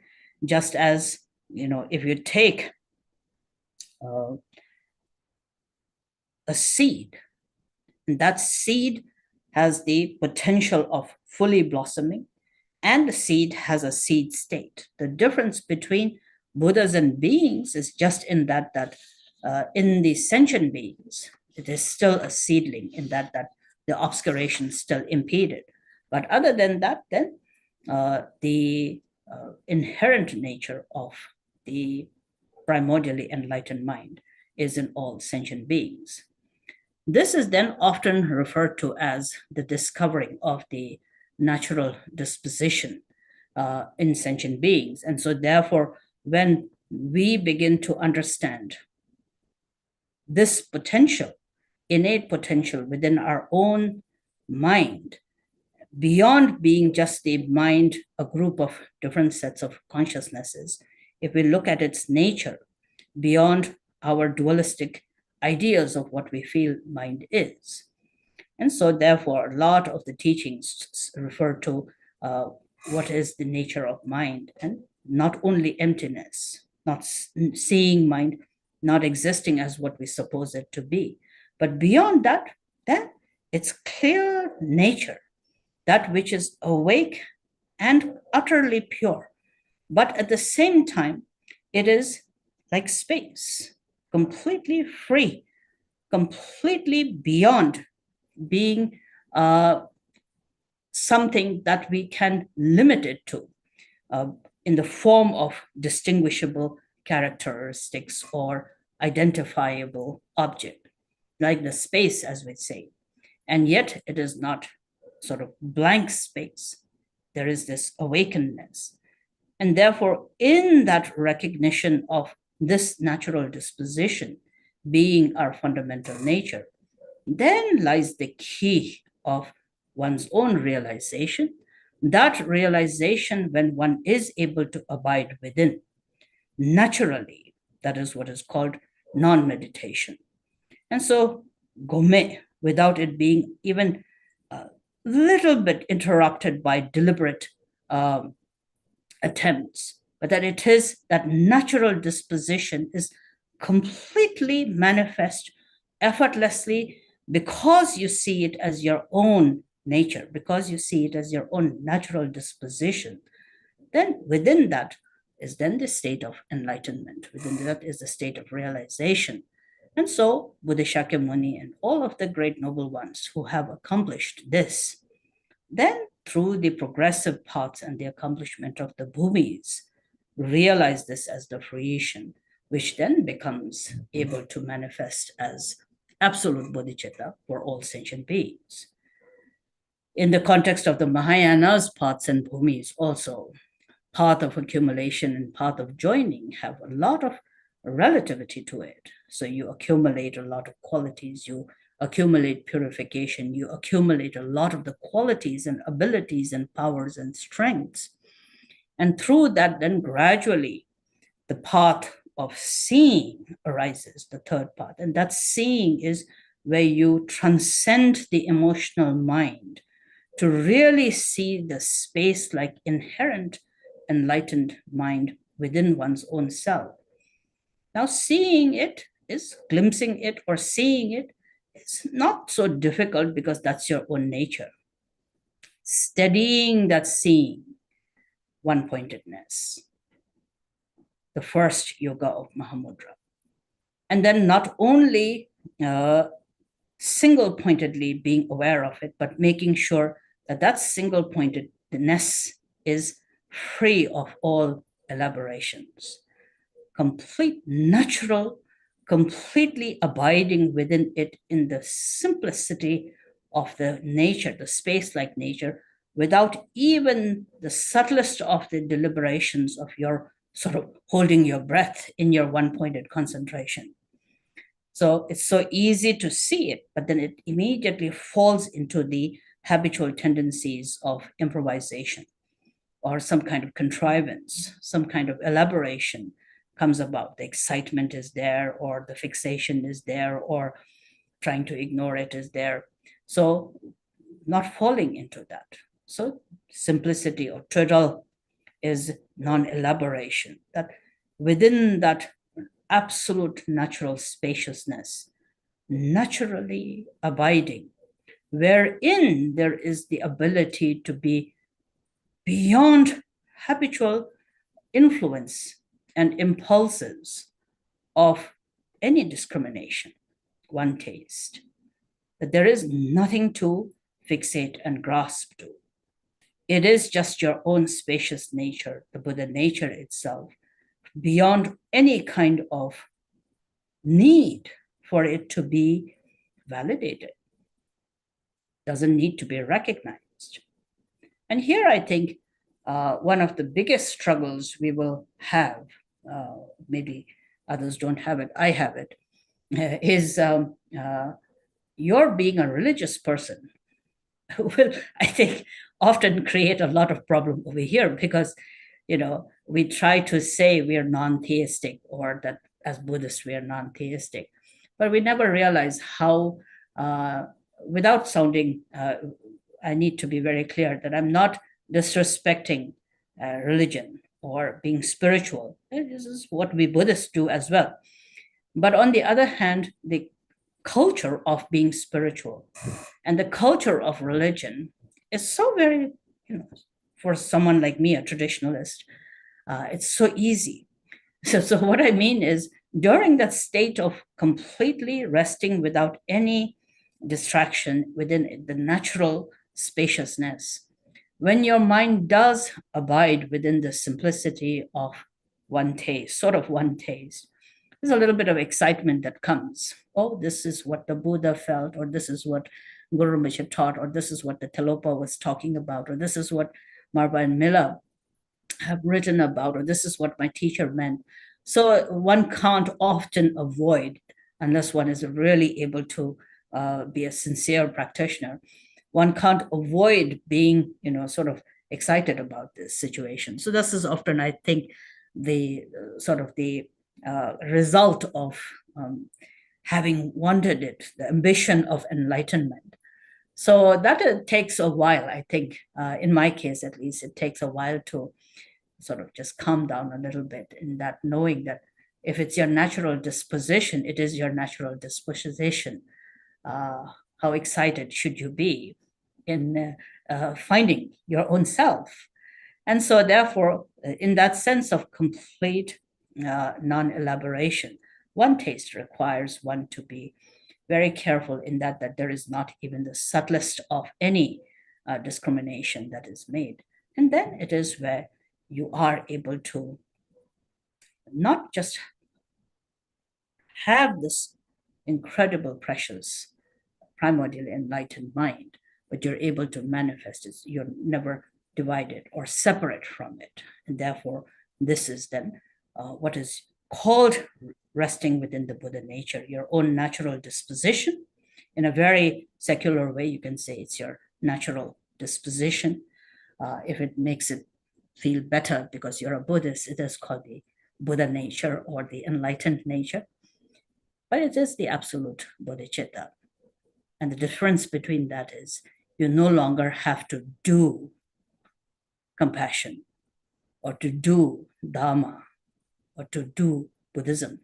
Just as, if you take a seed, and that seed has the potential of fully blossoming, and the seed has a seed state. The difference between Buddhas and beings is just in that in the sentient beings, it is still a seedling in that the obscuration is still impeded. But other than that, then the inherent nature of the primordially enlightened mind is in all sentient beings. This is then often referred to as the discovering of the natural disposition in sentient beings. And so therefore, when we begin to understand this potential, innate potential within our own mind, beyond being just the mind, a group of different sets of consciousnesses, if we look at its nature beyond our dualistic ideas of what we feel mind is. And so therefore, a lot of the teachings refer to what is the nature of mind, and not only emptiness, not seeing mind, not existing as what we suppose it to be, but beyond that, then its clear nature, that which is awake and utterly pure. But at the same time, it is like space, completely free, completely beyond being something that we can limit it to in the form of distinguishable characteristics or identifiable object, like the space, as we say. And yet it is not sort of blank space. There is this awakenedness. And therefore, in that recognition of this natural disposition being our fundamental nature, then lies the key of one's own realization. That realization, when one is able to abide within, naturally, that is what is called non-meditation. And so, Gome, without it being even a little bit interrupted by deliberate attempts, but that it is that natural disposition is completely manifest effortlessly, because you see it as your own nature, because you see it as your own natural disposition. Then within that is then the state of enlightenment. Within that is the state of realization. And so Buddha Shakyamuni and all of the great noble ones who have accomplished this, then through the progressive paths and the accomplishment of the bhumis, realize this as the fruition, which then becomes able to manifest as absolute bodhicitta for all sentient beings. In the context of the Mahayana's paths and bhumis also, path of accumulation and path of joining have a lot of relativity to it. So you accumulate a lot of qualities, you accumulate purification, you accumulate a lot of the qualities and abilities and powers and strengths. And through that, then gradually, the path of seeing arises, the third path. And that seeing is where you transcend the emotional mind to really see the space like inherent enlightened mind within one's own self. Now, seeing it is glimpsing it or seeing it. It's not so difficult because that's your own nature. Steadying that seeing, one pointedness, the first yoga of Mahamudra. And then not only single pointedly being aware of it, but making sure that that single pointedness is free of all elaborations, complete natural, completely abiding within it in the simplicity of the nature, the space-like nature, without even the subtlest of the deliberations of your sort of holding your breath in your one-pointed concentration. So it's so easy to see it, but then it immediately falls into the habitual tendencies of improvisation or some kind of contrivance, some kind of elaboration comes about. The excitement is there, or the fixation is there, or trying to ignore it is there. So not falling into that. So simplicity or turtle is non-elaboration, that within that absolute natural spaciousness, naturally abiding, wherein there is the ability to be beyond habitual influence and impulses of any discrimination, one taste, that there is nothing to fixate and grasp to. It is just your own spacious nature, the Buddha nature itself, beyond any kind of need for it to be validated. Doesn't need to be recognized. And here I think one of the biggest struggles we will have, maybe others don't have it, I have it, is your being a religious person will, I think, often create a lot of problem over here because, we try to say we are non-theistic or that as Buddhists we are non-theistic, but we never realize how, without sounding, I need to be very clear that I'm not disrespecting religion or being spiritual. This is what we Buddhists do as well. But on the other hand, the culture of being spiritual and the culture of religion is so very, for someone like me, a traditionalist, it's so easy. So what I mean is, during that state of completely resting without any distraction within the natural spaciousness, when your mind does abide within the simplicity of one taste, sort of one taste, there's a little bit of excitement that comes. Oh, this is what the Buddha felt, or this is what Guru Rinpoche taught, or this is what the Telopa was talking about, or this is what Marba and Mila have written about, or this is what my teacher meant. So one can't often avoid, unless one is really able to be a sincere practitioner, one can't avoid being, sort of excited about this situation. So this is often, I think, the sort of the result of having wanted it, the ambition of enlightenment. So that takes a while, I think, in my case at least, it takes a while to sort of just calm down a little bit in that, knowing that if it's your natural disposition, it is your natural disposition. How excited should you be in finding your own self? And so therefore, in that sense of complete non-elaboration, one taste requires one to be very careful in that there is not even the subtlest of any discrimination that is made. And then it is where you are able to not just have this incredible, precious, primordial enlightened mind, but you're able to manifest it. You're never divided or separate from it. And therefore, this is then what is called resting within the Buddha nature, your own natural disposition. In a very secular way, you can say it's your natural disposition. If it makes it feel better because you're a Buddhist, it is called the Buddha nature or the enlightened nature, but it is the absolute bodhicitta. And the difference between that is you no longer have to do compassion or to do Dharma or to do Buddhism.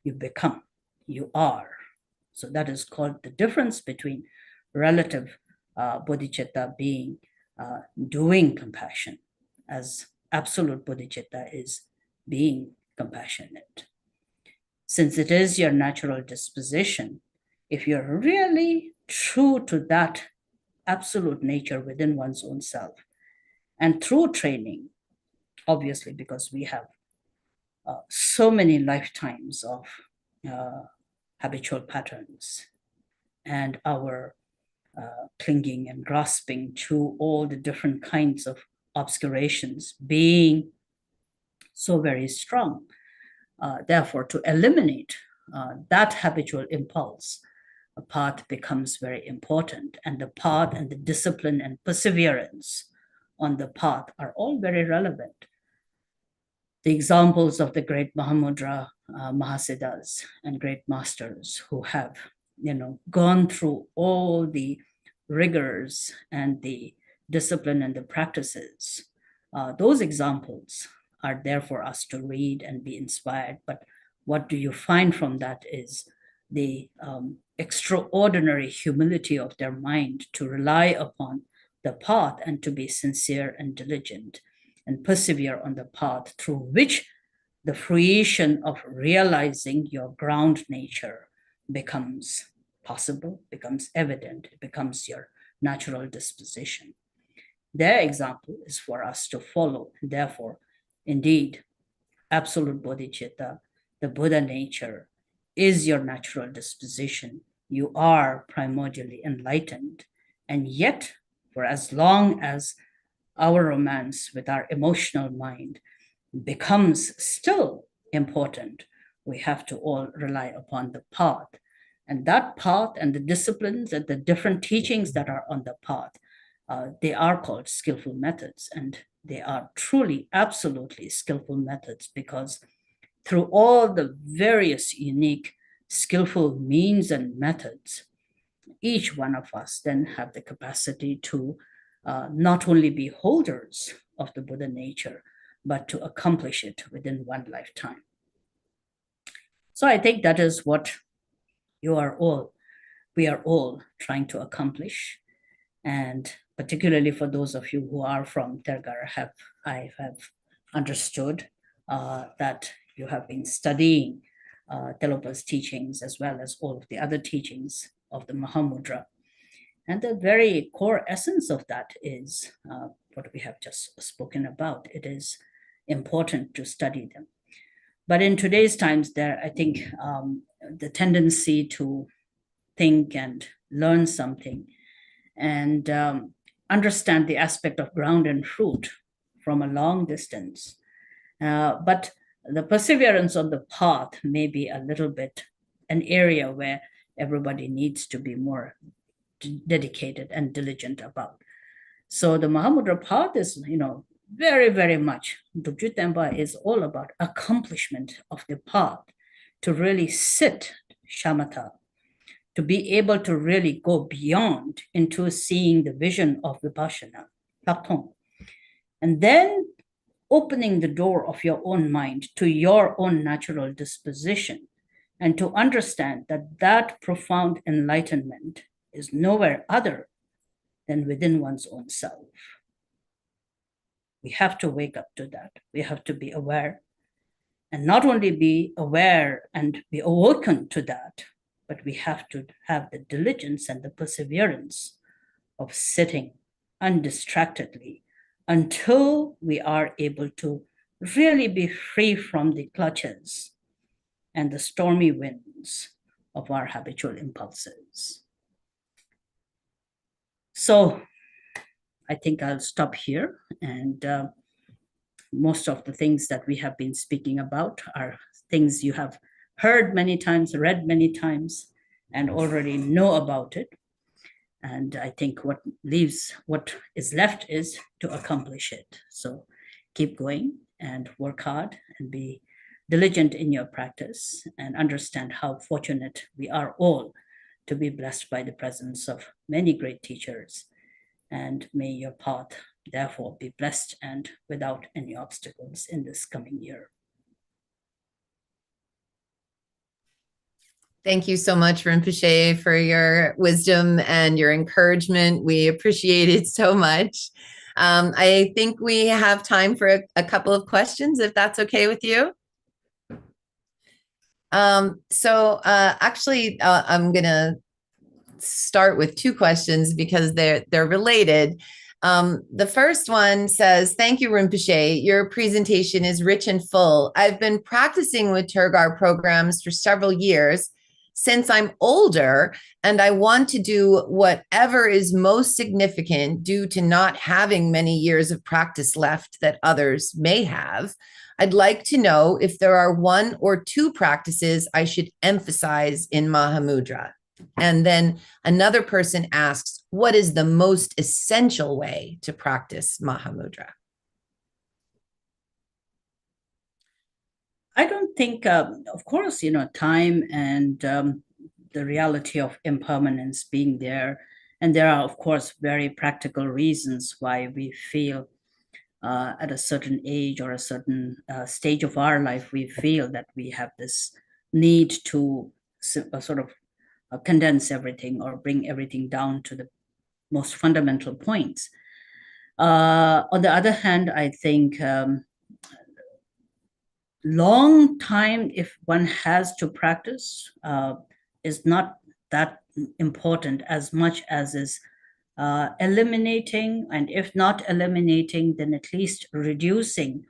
You become, you are. So that is called the difference between relative bodhicitta being doing compassion, as absolute bodhicitta is being compassionate. Since it is your natural disposition, if you're really true to that absolute nature within one's own self, and through training, obviously, because we have so many lifetimes of habitual patterns and our clinging and grasping to all the different kinds of obscurations being so very strong. Therefore, to eliminate that habitual impulse, a path becomes very important, and the path and the discipline and perseverance on the path are all very relevant. The examples of the great Mahamudra Mahasiddhas and great masters who have, gone through all the rigors and the discipline and the practices, those examples are there for us to read and be inspired. But what do you find from that is the extraordinary humility of their mind to rely upon the path and to be sincere and diligent and persevere on the path through which the fruition of realizing your ground nature becomes possible, becomes evident, it becomes your natural disposition. Their example is for us to follow. Therefore, indeed, absolute bodhicitta, the Buddha nature, is your natural disposition. You are primordially enlightened. And yet, for as long as our romance with our emotional mind becomes still important, we have to all rely upon the path. And that path and the disciplines and the different teachings that are on the path, they are called skillful methods. And they are truly, absolutely skillful methods, because through all the various unique skillful means and methods, each one of us then have the capacity to not only be holders of the Buddha nature, but to accomplish it within one lifetime. So I think that is what we are all trying to accomplish. And particularly for those of you who are from Tergar, I have understood that you have been studying Telopa's teachings as well as all of the other teachings of the Mahamudra. And the very core essence of that is what we have just spoken about. It is important to study them. But in today's times, I think the tendency to think and learn something and understand the aspect of ground and fruit from a long distance. But the perseverance on the path may be a little bit an area where everybody needs to be more dedicated and diligent about. So the Mahamudra path is, very, very much, Dubju Tenpa is all about accomplishment of the path, to really sit shamatha, to be able to really go beyond into seeing the vision of Vipassana, Laptong, and then opening the door of your own mind to your own natural disposition, and to understand that that profound enlightenment is nowhere other than within one's own self. We have to wake up to that. We have to be aware, and not only be aware and be awoken to that, but we have to have the diligence and the perseverance of sitting undistractedly until we are able to really be free from the clutches and the stormy winds of our habitual impulses. So I think I'll stop here, and most of the things that we have been speaking about are things you have heard many times, read many times, and already know about it. And I think what is left is to accomplish it. So keep going and work hard and be diligent in your practice and understand how fortunate we are all to be blessed by the presence of many great teachers. And may your path therefore be blessed and without any obstacles in this coming year. Thank you so much, Rinpoche, for your wisdom and your encouragement. We appreciate it so much. I think we have time for a couple of questions, if that's okay with you. Actually, I'm going to start with two questions because they're related. The first one says, thank you, Rinpoche. Your presentation is rich and full. I've been practicing with Tergar programs for several years since I'm older, and I want to do whatever is most significant due to not having many years of practice left that others may have. I'd like to know if there are one or two practices I should emphasize in Mahamudra. And then another person asks, what is the most essential way to practice Mahamudra? I don't think, of course, time and the reality of impermanence being there. And there are, of course, very practical reasons why we feel at a certain age or a certain stage of our life, we feel that we have this need to sort of condense everything or bring everything down to the most fundamental points. On the other hand, I think long time, if one has to practice, is not that important as much as is eliminating, and if not eliminating, then at least reducing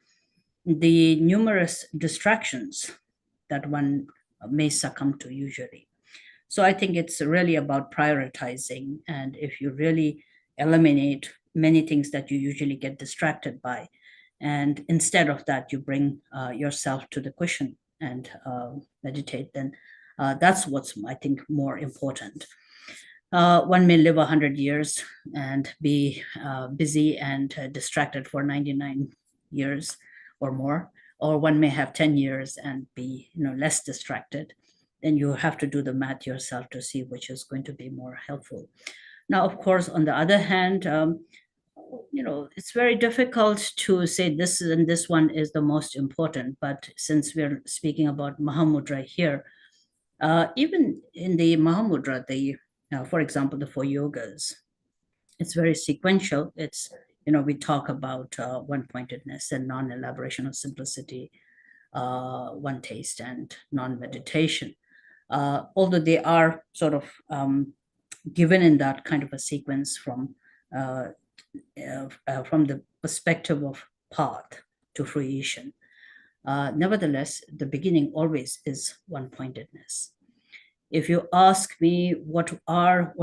the numerous distractions that one may succumb to usually. So I think it's really about prioritizing. And if you really eliminate many things that you usually get distracted by, and instead of that, you bring yourself to the cushion and meditate, then that's what's, I think, more important. One may live 100 years and be busy and distracted for 99 years or more, or one may have 10 years and be less distracted. Then you have to do the math yourself to see which is going to be more helpful. Now, of course, on the other hand, it's very difficult to say this and this one is the most important. But since we're speaking about Mahamudra here, even in the Mahamudra, for example, the 4 yogas, it's very sequential. It's, we talk about one-pointedness and non-elaboration of simplicity, one taste and non-meditation. Although they are sort of given in that kind of a sequence from the perspective of path to fruition. Nevertheless, the beginning always is one-pointedness. If you ask me what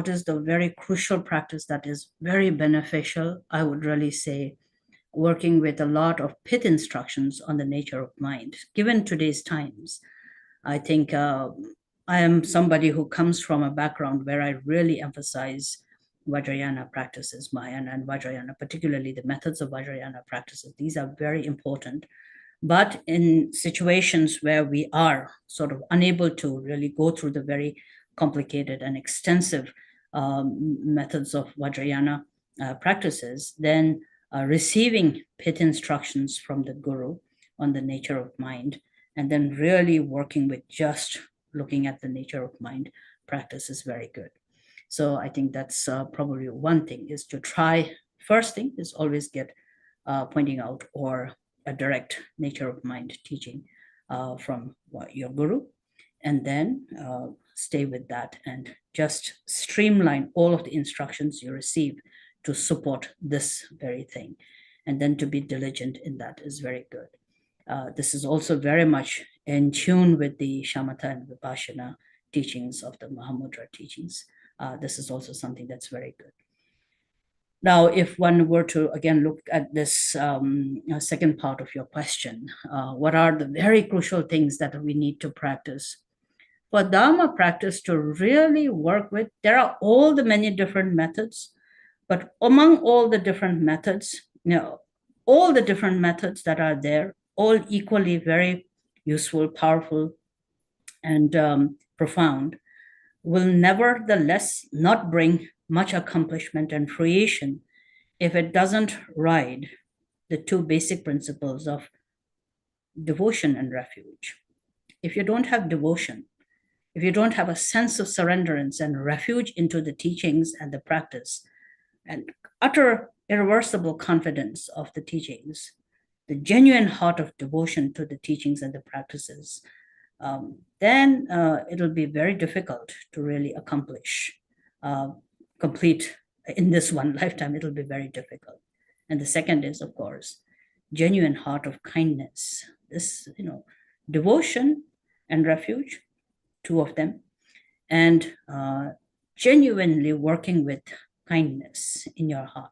is the very crucial practice that is very beneficial, I would really say working with a lot of pith instructions on the nature of mind. Given today's times, I think I am somebody who comes from a background where I really emphasize Vajrayana practices, Mahayana and Vajrayana, particularly the methods of Vajrayana practices. These are very important. But in situations where we are sort of unable to really go through the very complicated and extensive methods of Vajrayana practices, then receiving pith instructions from the Guru on the nature of mind, and then really working with just looking at the nature of mind practice is very good. So I think that's probably one thing is to try. First thing is always get pointing out or a direct nature of mind teaching from your Guru, and then stay with that and just streamline all of the instructions you receive to support this very thing. And then to be diligent in that is very good. This is also very much in tune with the Shamatha and Vipassana teachings of the Mahamudra teachings. This is also something that's very good. Now, if one were to, again, look at this second part of your question, what are the very crucial things that we need to practice? For Dharma practice to really work with, there are all the many different methods, but among all the different methods, all the different methods that are there, all equally very useful, powerful, and profound, will nevertheless not bring much accomplishment and fruition if it doesn't ride the two basic principles of devotion and refuge. If you don't have devotion, if you don't have a sense of surrenderance and refuge into the teachings and the practice, and utter irreversible confidence of the teachings, the genuine heart of devotion to the teachings and the practices, then it'll be very difficult to really complete in this one lifetime. It'll be very difficult. And the second is, of course, genuine heart of kindness. This, devotion and refuge, two of them, and genuinely working with kindness in your heart.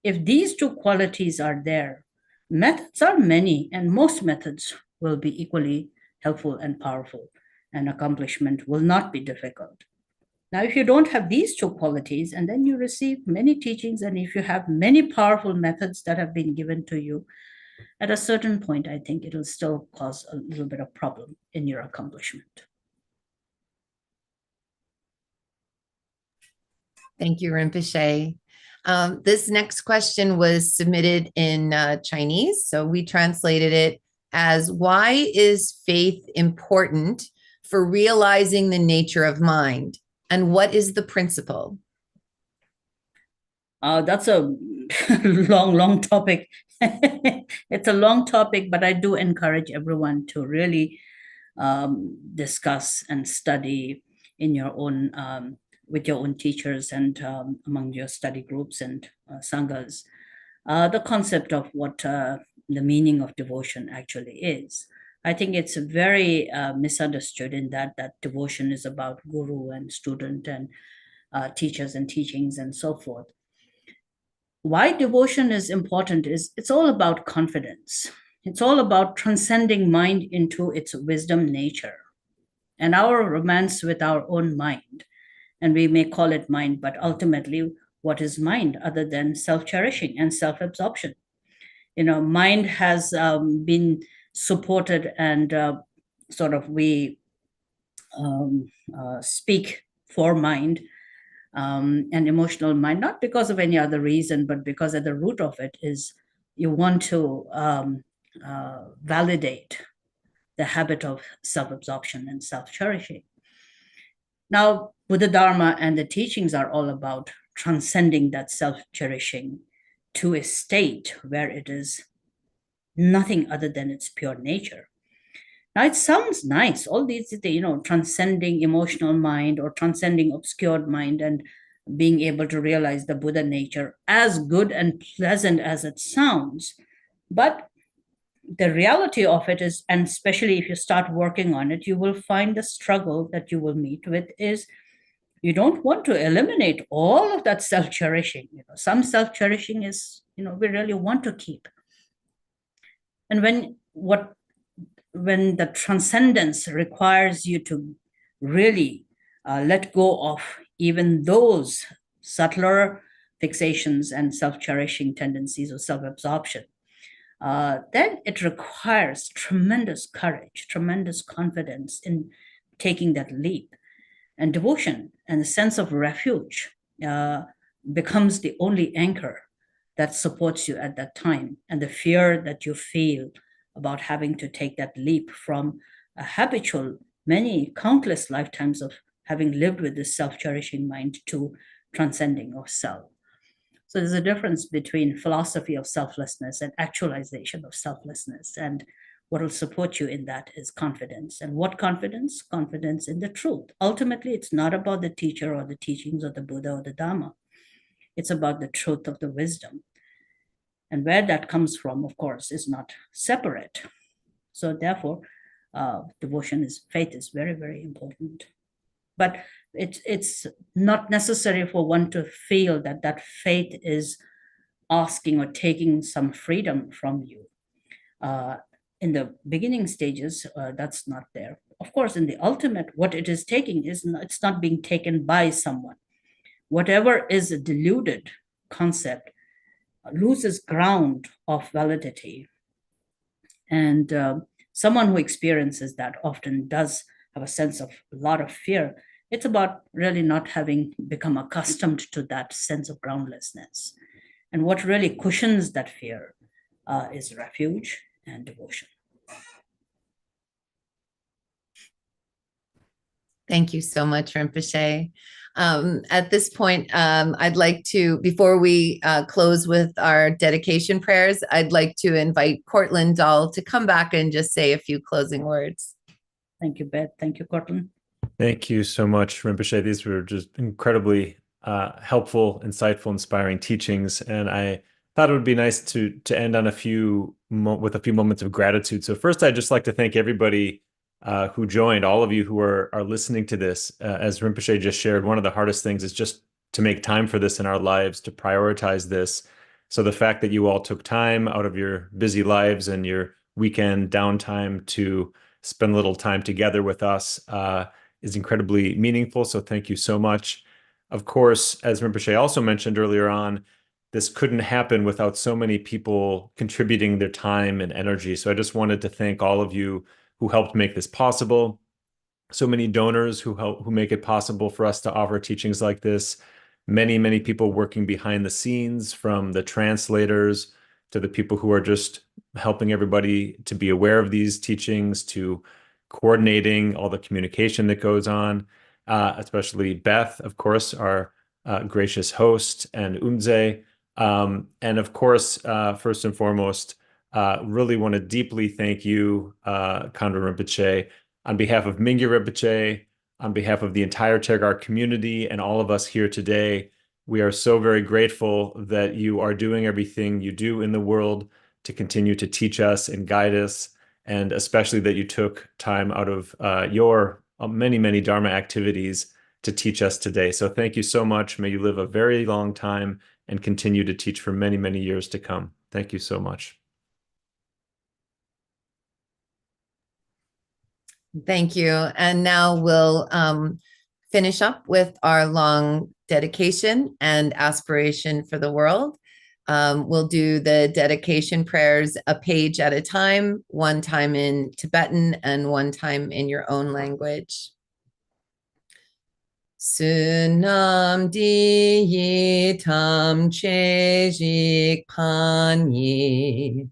If these two qualities are there, methods are many, and most methods will be equally helpful and powerful, and accomplishment will not be difficult. Now, if you don't have these two qualities, and then you receive many teachings, and if you have many powerful methods that have been given to you, at a certain point, I think it'll still cause a little bit of problem in your accomplishment. Thank you, Rinpoche. This next question was submitted in Chinese, so we translated it as, why is faith important for realizing the nature of mind? And what is the principle? That's a long topic. It's a long topic, but I do encourage everyone to really discuss and study in your own, with your own teachers and among your study groups and sanghas, the concept of what the meaning of devotion actually is. I think it's very misunderstood in that devotion is about guru and student and teachers and teachings and so forth. Why devotion is important is it's all about confidence. It's all about transcending mind into its wisdom nature and our romance with our own mind. And we may call it mind, but ultimately, what is mind other than self-cherishing and self-absorption? Mind has been supported and sort of we speak for mind and emotional mind, not because of any other reason, but because at the root of it is you want to validate the habit of self-absorption and self-cherishing. Now, Buddha Dharma and the teachings are all about transcending that self-cherishing to a state where it is nothing other than its pure nature. Now, it sounds nice, all these, transcending emotional mind or transcending obscured mind and being able to realize the Buddha nature, as good and pleasant as it sounds. But the reality of it is, and especially if you start working on it, you will find the struggle that you will meet with is you don't want to eliminate all of that self-cherishing. Some self-cherishing is, we really want to keep. And when the transcendence requires you to really let go of even those subtler fixations and self-cherishing tendencies or self-absorption, then it requires tremendous courage, tremendous confidence in taking that leap. And devotion and a sense of refuge becomes the only anchor that supports you at that time. And the fear that you feel about having to take that leap from a habitual, many countless lifetimes of having lived with this self-cherishing mind to transcending of self. So there's a difference between philosophy of selflessness and actualization of selflessness. And what will support you in that is confidence. And what confidence? Confidence in the truth. Ultimately, it's not about the teacher or the teachings of the Buddha or the Dharma. It's about the truth of the wisdom. And where that comes from, of course, is not separate. So therefore, faith is very, very important. But it's not necessary for one to feel that faith is asking or taking some freedom from you. In the beginning stages, that's not there. Of course, in the ultimate, what it is taking it's not being taken by someone. Whatever is a deluded concept loses ground of validity And someone who experiences that often does have a sense of a lot of fear. It's about really not having become accustomed to that sense of groundlessness. And what really cushions that fear is refuge and devotion. Thank you so much, Rinpoche. At this point, I'd like to, before we close with our dedication prayers, I'd like to invite Cortland Dahl to come back and just say a few closing words. Thank you, Beth. Thank you, Cortland. Thank you so much, Rinpoche. These were just incredibly helpful, insightful, inspiring teachings, and I thought it would be nice to end on a few moments of gratitude. So first, I'd just like to thank everybody who joined, all of you who are listening to this. As Rinpoche just shared, one of the hardest things is just to make time for this in our lives, to prioritize this. So the fact that you all took time out of your busy lives and your weekend downtime to spend a little time together with us is incredibly meaningful. So thank you so much. Of course, as Rinpoche also mentioned earlier on, this couldn't happen without so many people contributing their time and energy. So I just wanted to thank all of you who helped make this possible. So many donors who make it possible for us to offer teachings like this. Many, many people working behind the scenes, from the translators to the people who are just helping everybody to be aware of these teachings, to coordinating all the communication that goes on, especially Beth, of course, our gracious host, and Umze. And of course, first and foremost, really want to deeply thank you, Khandro Rinpoche, on behalf of Mingyur Rinpoche, on behalf of the entire Tergar community and all of us here today. We are so very grateful that you are doing everything you do in the world to continue to teach us and guide us, and especially that you took time out of your many, many Dharma activities to teach us today. So thank you so much. May you live a very long time and continue to teach for many, many years to come. Thank you so much. Thank you. And now we'll finish up with our long dedication and aspiration for the world. We'll do the dedication prayers a page at a time, one time in Tibetan and one time in your own language. Sunam di tam chejik panyi.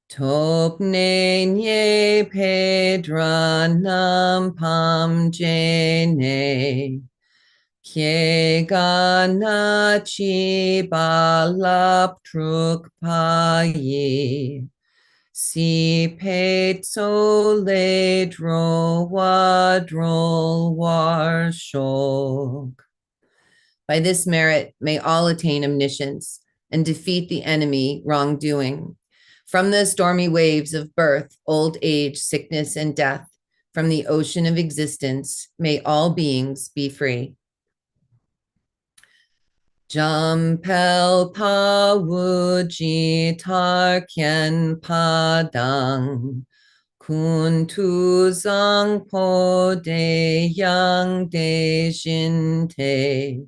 Topne nye pedranam pam jene. Kye gana chi balap truk payi. Si pet sole dro wadrol war shok. By this merit, may all attain omniscience and defeat the enemy wrongdoing. From the stormy waves of birth, old age, sickness, and death, from the ocean of existence, may all beings be free. Jampel pawuji tarkyan padang, kuntu zang po de yang de jinte.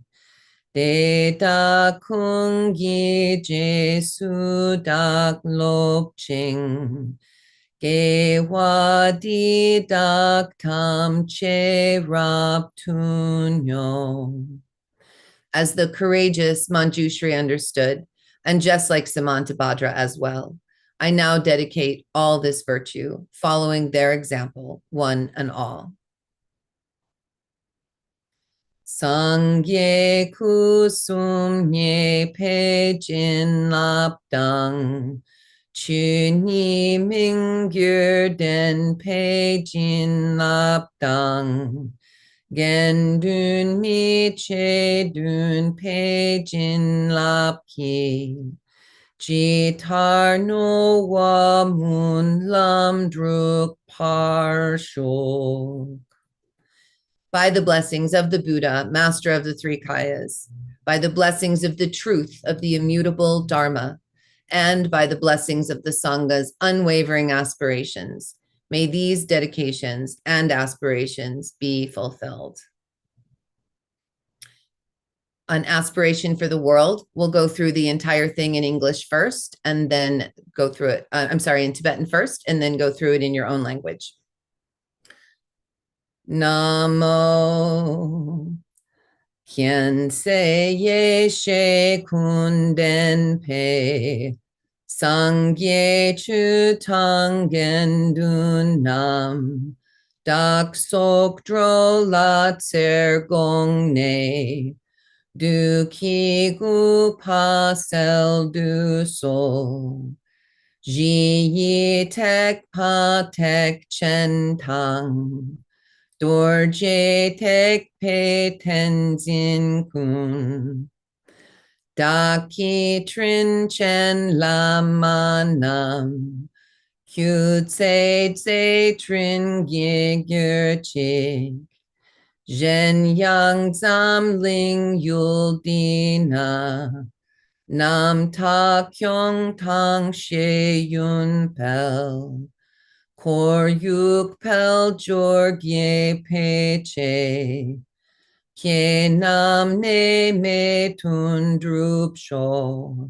De da kungi jesu dak lopching. Ge wadi dak tam che rap tunyo. As the courageous Manjushri understood, and just like Samantabhadra as well, I now dedicate all this virtue, following their example, one and all. Sangye kusum nye pejin lapdang, chuni mingyur den pejin lapdang, gendun mi che dun pejin lapki, jitar no wa mun lam druk parsho. By the blessings of the Buddha, master of the three Kayas, by the blessings of the truth of the immutable Dharma, and by the blessings of the Sangha's unwavering aspirations, may these dedications and aspirations be fulfilled. on aspiration for the world. We'll go through the entire thing in English first and then go through it. In Tibetan first and then go through it in your own language. Namo Khyentse Yeshe Kunden Pe Sangye Chutangen Dunam Dak Sok Drola Tser Gong Ne Du Ki Gu Pasel Du So Ji Yi Tek Pa Tek Chen Tang Dorje Tek Pe Tenzin Kun Daki Trin Chen Lama Nam Kyu Tse Tse Trin Gye Gyur Chik Zhen Yang Zam Ling Yul Dina Nam Ta Kyong Tang She Yun Pel Kor Yuk Pel Jor Gye Pe Che Kye Nam Ne Me Tun Drup Shok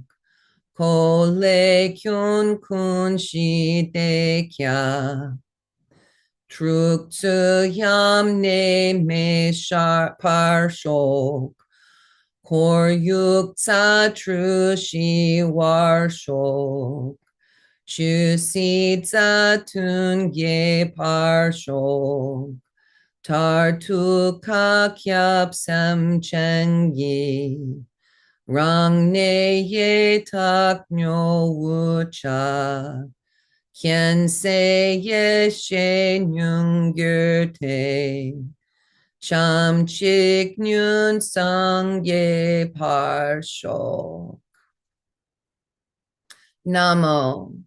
Ko Le Kyun Kun Shi De Kya Truk Tsu Yam Ne Me Shar Par Shok Kor Yuk Tsa Tru Shi War Shok Chu Si Tsa Tun Ge Par Shok Tar Tu Ka Kyap Sam Chen Yi Rang Ne Ye Tak Nyo Wu Cha Kien Se Ye She Nyung Gyur Te Cham Chik Nyun Sang Ye Par Shok. Namo,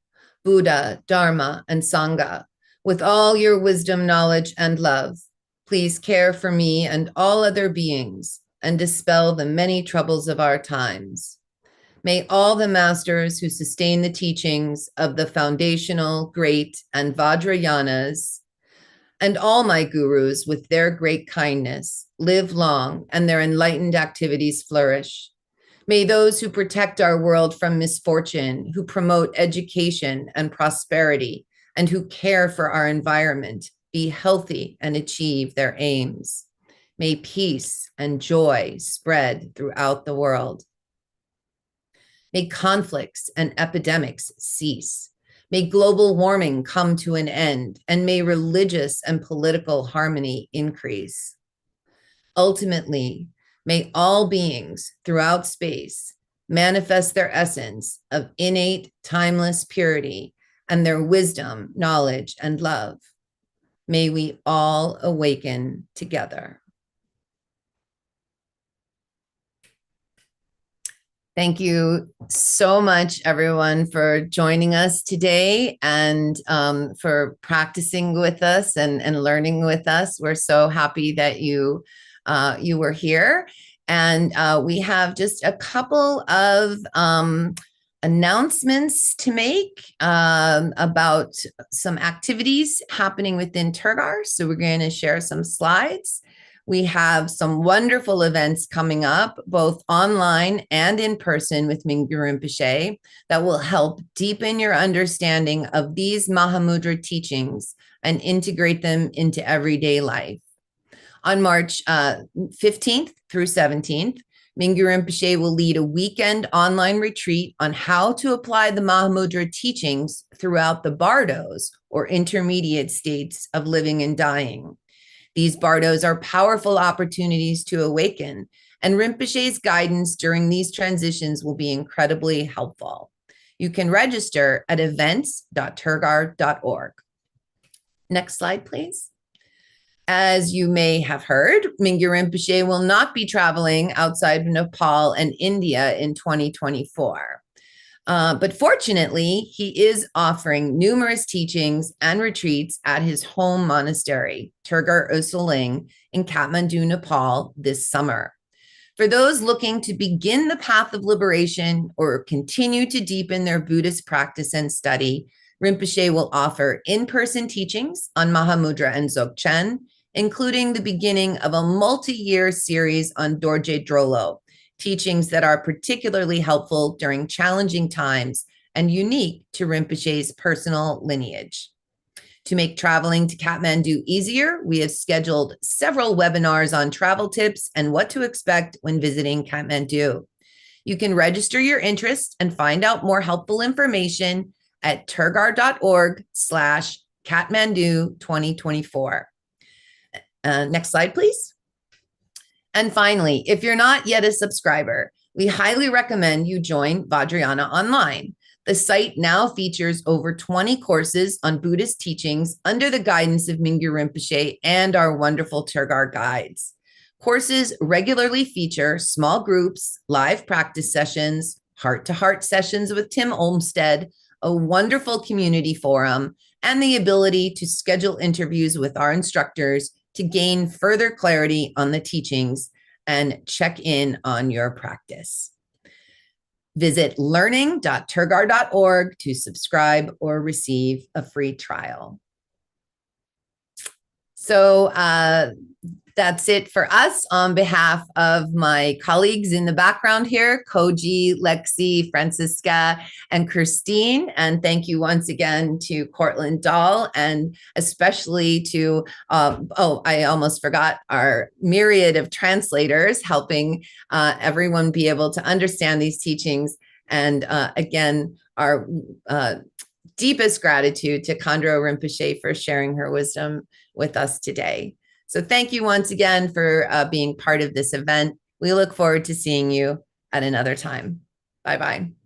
Buddha, Dharma, and Sangha, with all your wisdom, knowledge, and love, please care for me and all other beings and dispel the many troubles of our times. May all the masters who sustain the teachings of the foundational, great, and Vajrayanas, and all my gurus with their great kindness live long and their enlightened activities flourish. May those who protect our world from misfortune, who promote education and prosperity, and who care for our environment be healthy and achieve their aims. May peace and joy spread throughout the world. May conflicts and epidemics cease. May global warming come to an end, and may religious and political harmony increase. Ultimately, may all beings throughout space manifest their essence of innate, timeless purity and their wisdom, knowledge, and love. May we all awaken together. Thank you so much, everyone, for joining us today and for practicing with us and learning with us. We're so happy that you were here. And we have just a couple of announcements to make about some activities happening within Tergar. So we're going to share some slides. We have some wonderful events coming up, both online and in person with Mingyur Rinpoche, that will help deepen your understanding of these Mahamudra teachings and integrate them into everyday life. On March 15th through 17th, Mingyur Rinpoche will lead a weekend online retreat on how to apply the Mahamudra teachings throughout the bardos, or intermediate states of living and dying. These bardos are powerful opportunities to awaken, and Rinpoche's guidance during these transitions will be incredibly helpful. You can register at events.tergar.org. Next slide, please. As you may have heard, Mingyur Rinpoche will not be traveling outside of Nepal and India in 2024. But fortunately, he is offering numerous teachings and retreats at his home monastery, Tergar Usuling, in Kathmandu, Nepal, this summer. For those looking to begin the path of liberation or continue to deepen their Buddhist practice and study, Rinpoche will offer in-person teachings on Mahamudra and Dzogchen, including the beginning of a multi-year series on Dorje Drolo, teachings that are particularly helpful during challenging times and unique to Rinpoche's personal lineage. To make traveling to Kathmandu easier, we have scheduled several webinars on travel tips and what to expect when visiting Kathmandu. You can register your interest and find out more helpful information at tergar.org/Kathmandu 2024. Next slide, please. And finally, if you're not yet a subscriber, we highly recommend you join Vajrayana Online. The site now features over 20 courses on Buddhist teachings under the guidance of Mingyur Rinpoche and our wonderful Tergar guides. Courses regularly feature small groups, live practice sessions, heart-to-heart sessions with Tim Olmsted, a wonderful community forum, and the ability to schedule interviews with our instructors to gain further clarity on the teachings and check in on your practice. Visit learning.tergar.org to subscribe or receive a free trial. So that's it for us. On behalf of my colleagues in the background here, Koji, Lexi, Francisca, and Christine, and thank you once again to Cortland Dahl, and especially to, I almost forgot, our myriad of translators helping everyone be able to understand these teachings. And again, our deepest gratitude to Khandro Rinpoche for sharing her wisdom with us today. So thank you once again for being part of this event. We look forward to seeing you at another time. Bye-bye.